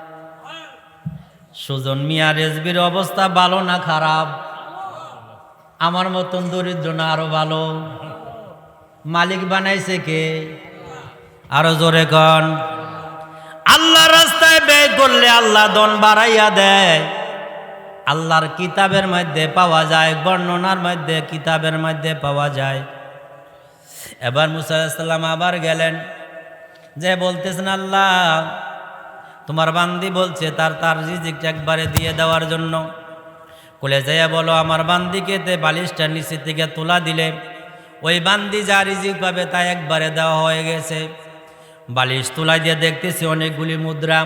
সুজন মিয়া রেজবির অবস্থা ভালো না খারাপ? আমার মতন দরিদ্র না আরো ভালো? মালিক বানাইছে কে? আরো জোরে কন। আল্লাহ রাস্তায় ব্যয় করলে আল্লাহ ধন বাড়াইয়া দেয়। আল্লাহর কিতাবের মধ্যে পাওয়া যায়, বর্ণনার মধ্যে কিতাবের মধ্যে পাওয়া যায়। এবার মুসা আলাইহিস সালাম আবার গেলেন, যে বলতেছেন আল্লাহ তোমার বান্দি বলছে তার রিজিকটা একবারে দিয়ে দেওয়ার জন্য। কোলে যাইয়া বলো আমার বান্দিকে বালিশটার নিচে থেকে তোলা দিলে ওই বান্দি যা রিজিক পাবে তা একবারে দেওয়া হয়ে গেছে। বালিশ তোলা দিয়ে দেখতেছি অনেকগুলি মুদ্রা।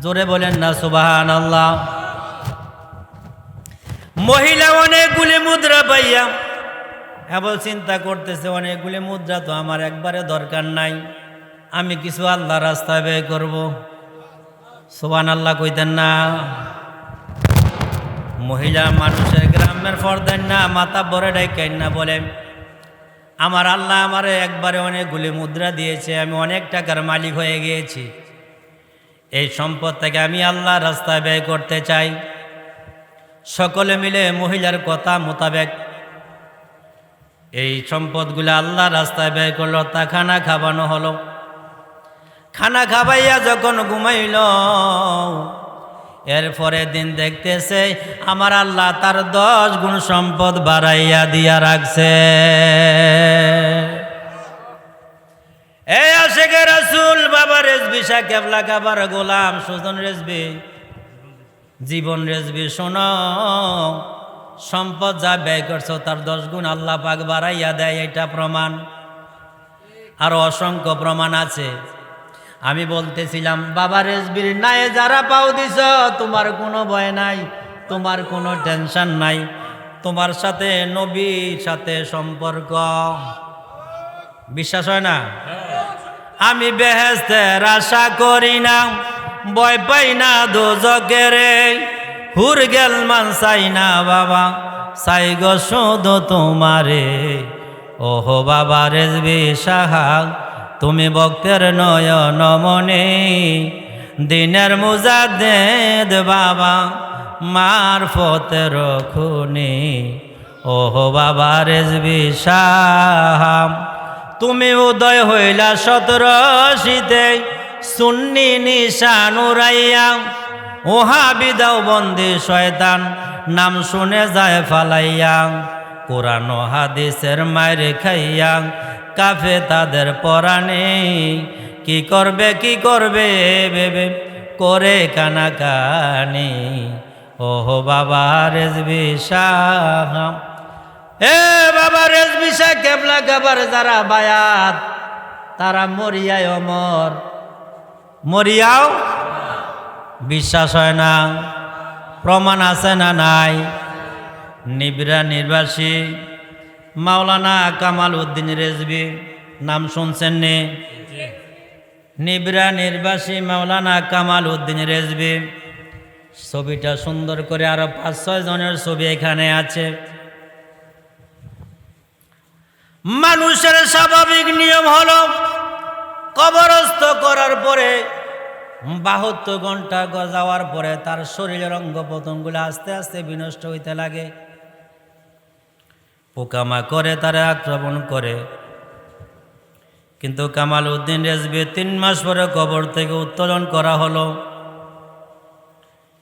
জোরে বলেন না সুবহানাল্লাহ। মহিলা অনেকগুলি মুদ্রা পাইয়া এবার চিন্তা করতেছে অনেকগুলি মুদ্রা তো আমার একবারে দরকার নাই, আমি কিছু আল্লাহ রাস্তায় ব্যয় করব। সুবহানাল্লাহ কইতেন না? মহিলা মানুষের গ্রামের ফরদেন না, মাথা বড় ডাইকেন না, বলে আমার আল্লাহ আমারে একবারে অনেকগুলি মুদ্রা দিয়েছে, আমি অনেক টাকার মালিক হয়ে গিয়েছি। এই সম্পদ থেকে আমি আল্লাহ রাস্তায় ব্যয় করতে চাই। সকলে মিলে মহিলার কথা মোতাবেক এই সম্পদগুলো আল্লাহ রাস্তায় ব্যয় করলো। তা খানা খাওয়ানো হলো। খানা খাবাইয়া যখন ঘুমাইল, এরপরে দিন দেখতেছে আমার আল্লাহ তার 10 গুণ সম্পদ বাড়াইয়া দিয়া রাখছে। এই আশেকে রাসূল বাবা রেজবি শাহ কেবলা কাবার গোলাম সুজন রেজবি, জীবন রেজবি, শোনো সম্পদ যা ব্যয় করছো তার 10 গুণ আল্লাহ পাক বাড়াইয়া দেয়, এটা প্রমাণ। আরো অসংখ্য প্রমাণ আছে। আমি বলতেছিলাম বাবা রেজবির নাই যারা পাও দিছ, তোমার কোনো ভয় নাই, তোমার কোনো টেনশন নাই, তোমার সাথে নবীর সাথে সম্পর্ক। বিশ্বাস হয় না? আমি বেহেশতের আশা করি না, ভয় পাই না দোজখের, হুর গেল মান চাই না বাবা, চাই গো শুধু তোমারে। ওহো বাবা রেজবি সাহা তুমি ভক্তের নয়ন মনে, দিনের মুজাদ্দেদ বাবা মারফতের খুনি। ওহো বাবা রেজবি শাহ তুমি উদয় হইলা 1780-তে, সুন্নি নিশান উড়াইয়া ওহাবি দাও বন্দি শয়তান নাম শুনে যায় ফালাইয়া, কোরআন ও হাদিসের মায়ের খাইয়া কাফে তাদের পরাণে। কি করবে ভেবে করে কানাকানি। ওহো বাবা রেজবি শাহ, এ বাবা রেজবি শাহ কেবলা কাবার যারা বায়াত তারা মরিয়ায় অমর, মরিয়াও। বিশ্বাস হয় না? প্রমাণ আছে না নাই? নিবরা নির্বাসী মাওলানা কামাল উদ্দিন রেজবি নাম শুনছেন নি? নিবরা নির্বাসী মাওলানা কামাল উদ্দিন রেজবি। ছবিটা সুন্দর করে আরো 5-6 জনের ছবি এখানে আছে। মানুষের স্বাভাবিক নিয়ম হলো কবরস্থ করার পরে 72 ঘন্টা যাওয়ার পরে তার শরীরের অঙ্গ প্রত্যঙ্গগুলো আস্তে আস্তে বিনষ্ট হইতে লাগে। পোকামাকড়ে তারা আক্রমণ করে। কিন্তু কামাল উদ্দিন রেজবি 3 মাস পরে কবর থেকে উত্তোলন করা হলো,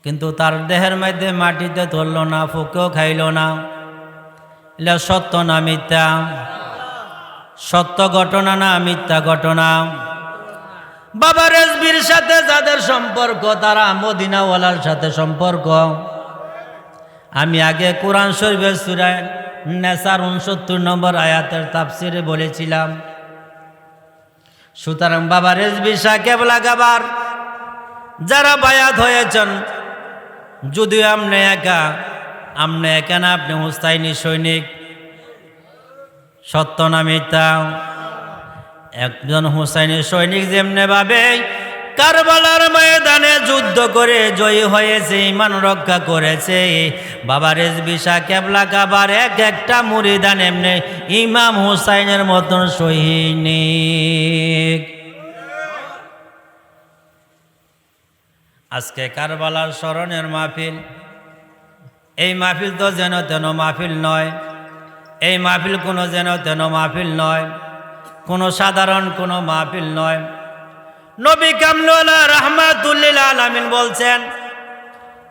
কিন্তু তার দেহের মধ্যে মাটিতে ধরল না, ফুকেও খাইল না। এটা সত্য না মিথ্যা? সত্য ঘটনা না মিথ্যা ঘটনা? বাবা রেজবির সাথে যাদের সম্পর্ক তারা মদিনাওয়ালার সাথে সম্পর্ক। আমি আগে কোরআন শরীফের সূরা নেসার 69 নম্বর আয়াতের তাফসিরে বলেছিলাম। সুতরাং বাবা রেজবি শাহ কেবলা কাবার যারা বায়াত হয়েছেন, যদি আমনে একা না, আপনি হুসাইনি সৈনিক। সত্য না মিথ্যা? একজন হুসাইনি সৈনিক যেমনে ভাবে কারবালার ময়দানে যুদ্ধ করে জয়ী হয়েছে, ইমান রক্ষা করেছে। বাবা রেজভী শাহ কেবলা কাবার এক একটা মুরিদান এমনি ইমাম হুসাইনের মতন সৈনিক। আজকে কারবালার স্মরণের মাহফিল। এই মাহফিল তো যেন তেন মাহফিল নয়, এই মাহফিল কোনো যেন তেন মাহফিল নয়, কোনো সাধারণ কোনো মাহফিল নয়। নবী কামলুল্লাহ রাহমাতুল লিল আলামিন বলছেন,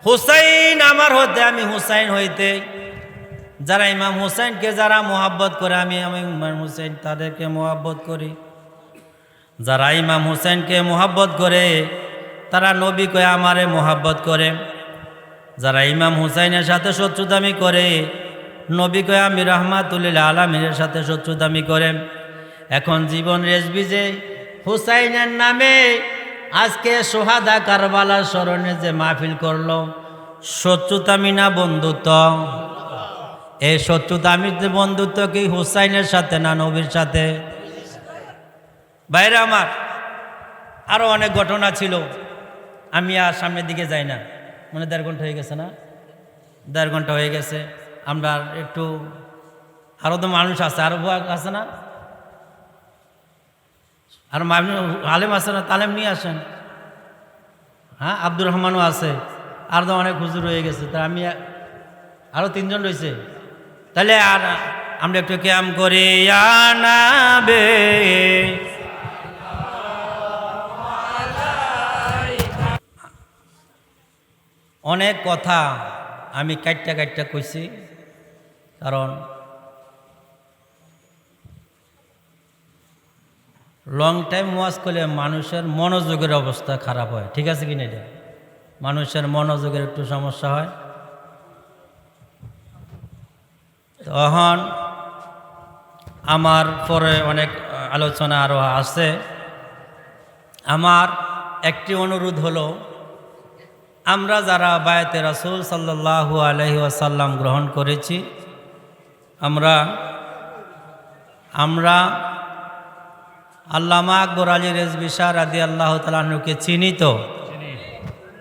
হুসাইন আমার হতে আমি হুসাইন হইতে। যারা ইমাম হুসাইনকে যারা মোহাব্বত করে, আমি ইমাম হুসাইন তাদেরকে মোহাব্বত করি। যারা ইমাম হুসাইনকে মোহাব্বত করে তারা নবী কয়ে আমারে মোহাব্বত করে। যারা ইমাম হুসাইনের সাথে শত্রুতামি করে নবী কয়ে আমি রাহমাতুল লিল আলামিনের সাথে শত্রুতামি করে। এখন জীবন রেজবি যে হুসাইনের নামে আজকে সোহাদা কারবালার স্মরণে যে মাহফিল করলো, শত্রুতামি না বন্ধুত্ব? এই শত্রুতামির যে বন্ধুত্ব কি হুসাইনের সাথে না নবীর সাথে? বাইরে আমার আরও অনেক ঘটনা ছিল, আমি আর সামনের দিকে যাই না। মানে 1.5 ঘন্টা হয়ে গেছে না? 1.5 ঘন্টা হয়ে গেছে। আমরা একটু আরও তো মানুষ আছে, আরও আছে না? আর আলেম আছে না? তালেম নিয়ে আসেন। হ্যাঁ, আব্দুর রহমানও আছে, আর তো অনেক হুজুর হয়ে গেছে। তা আমি আরও 3 জন রয়েছে। তাহলে আর আমরা একটু ক্যাম করি আনাবে অনেক কথা আমি কাটটা কইছি, কারণ লং টাইম ওয়াজ করলে মানুষের মনোযোগের অবস্থা খারাপ হয়। ঠিক আছে কিনা? এটা মানুষের মনোযোগের একটু সমস্যা হয়। তখন আমার পরে অনেক আলোচনা আরও আছে। আমার একটি অনুরোধ হলো, আমরা যারা বায়াতে রাসূল সাল্লাল্লাহু আলাইহি ওয়াসাল্লাম গ্রহণ করেছি, আমরা আল্লামা আকবর আলী রেজভী শাহ রাদিয়াল্লাহু তাআলা আনহুকে চিনি তো?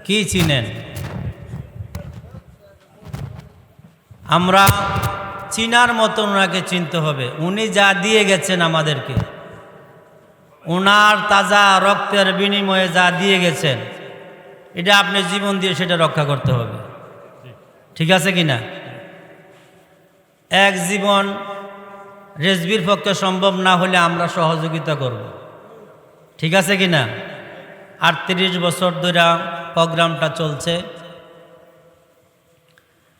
কি চিনেন? আমরা চিনার মতন ওনাকে চিনতে হবে। উনি যা দিয়ে গেছেন আমাদেরকে, ওনার তাজা রক্তের বিনিময়ে যা দিয়ে গেছেন, এটা আপনি জীবন দিয়ে সেটা রক্ষা করতে হবে। ঠিক আছে কিনা? এক জীবন রেজভির পক্ষে সম্ভব না হলে আমরা সহযোগিতা করব। ঠিক আছে কিনা? 38 বছর ধরে প্রোগ্রামটা চলছে।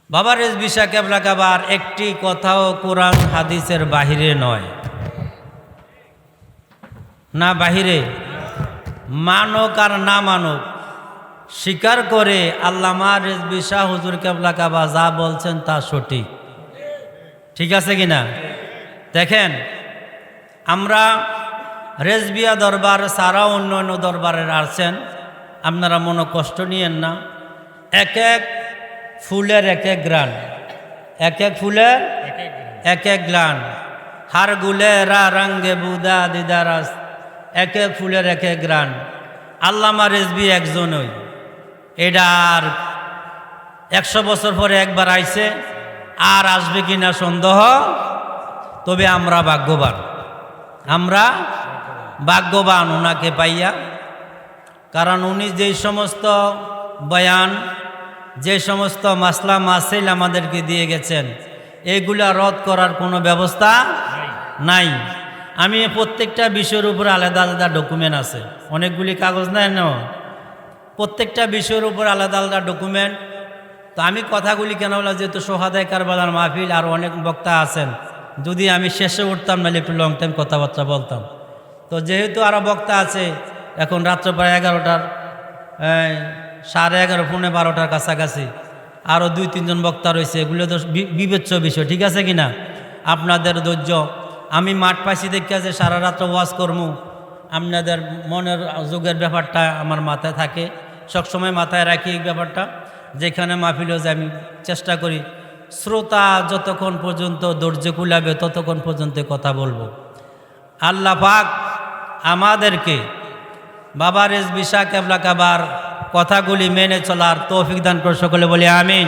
বাবা রেজভী শাহ কেবলা কাবার একটি কথাও কোরআন হাদিসের বাহিরে নয়, না বাহিরে। মানক আর না মানক, স্বীকার করে আল্লামা রেজভী শাহ হুজুর কেবলা কাবা যা বলছেন তা সঠিক। ঠিক আছে কিনা? দেখেন, আমরা রেজবিয়া দরবার ছাড়াও অন্য অন্য দরবারের আসছেন, আপনারা মনে কষ্ট নিয়েন না। এক এক ফুলের এক এক গ্রান, এক এক ফুলের এক এক গ্রান, হার গুলে রা রঙ্গে বুদা দিদারাস, এক এক ফুলের এক এক গ্রান। আল্লামা রেজভী একজনই। এটা আর 100 বছর পরে একবার আইছে, আর আসবে কিনা সন্দেহ। তবে আমরা ভাগ্যবান, আমরা ভাগ্যবান ওনাকে পাইয়া। কারণ উনি যে সমস্ত বয়ান, যে সমস্ত মাসলা মাসাইল আমাদেরকে দিয়ে গেছেন, এগুলা রদ করার কোনো ব্যবস্থা নাই। আমি প্রত্যেকটা বিষয়ের উপর আলাদা আলাদা ডকুমেন্ট আছে, অনেকগুলি কাগজ নেয় না, প্রত্যেকটা বিষয়ের উপর আলাদা আলাদা ডকুমেন্ট। তো আমি কথাগুলি কেন বললাম, যেহেতু সোহাদায়ে কারবালার মাহফিল আর অনেক বক্তা আছেন, যদি আমি শেষে উঠতাম নাহলে একটু লং টাইম কথাবার্তা বলতাম। তো যেহেতু আরও বক্তা আছে, এখন রাত্র প্রায় 11টার 11:30 পৌনে 12টার কাছাকাছি আরও 2-3 জন বক্তা রয়েছে। এগুলো তো বিবেচ্য বিষয়। ঠিক আছে কিনা? আপনাদের ধৈর্য। আমি মাঠ পাইছি দেখে যে সারা রাত্র ওয়াজ করবো, আপনাদের মনের যোগের ব্যাপারটা আমার মাথায় থাকে, সবসময় মাথায় রাখি এই ব্যাপারটা। যেখানে মাহফিলে যে আমি চেষ্টা করি শ্রোতা যতক্ষণ পর্যন্ত ধৈর্য কুলাবে ততক্ষণ পর্যন্ত কথা বলবো। আল্লাহ পাক আমাদেরকে বাবা রেজবি শাহ কেবলা কাবার কথাগুলি মেনে চলার তৌফিক দান করে সকলে বলি আমিন।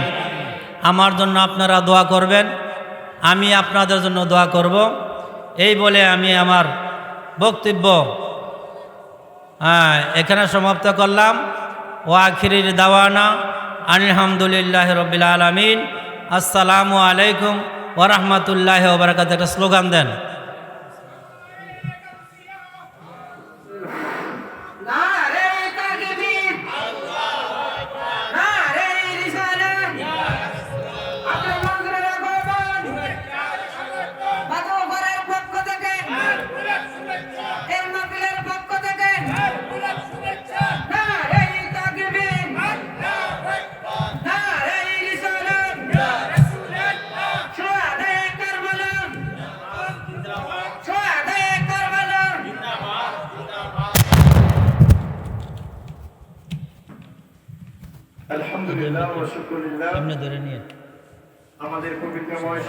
আমার জন্য আপনারা দোয়া করবেন, আমি আপনাদের জন্য দোয়া করব। এই বলে আমি আমার বক্তব্য এখানে সমাপ্ত করলাম। ও আখিরির দাওয়ানা আলহামদুলিল্লাহ রবিল আলমিন। আসসালামু আলাইকুম ওয়া রাহমাতুল্লাহি ওয়া বারাকাতুহু। একটা স্লোগান দেন।
আলহামদুলিল্লাহ ওয়া শুকরুলিল্লাহ।
এমনি ধরে নিয়ে
আমাদের পবিত্রময়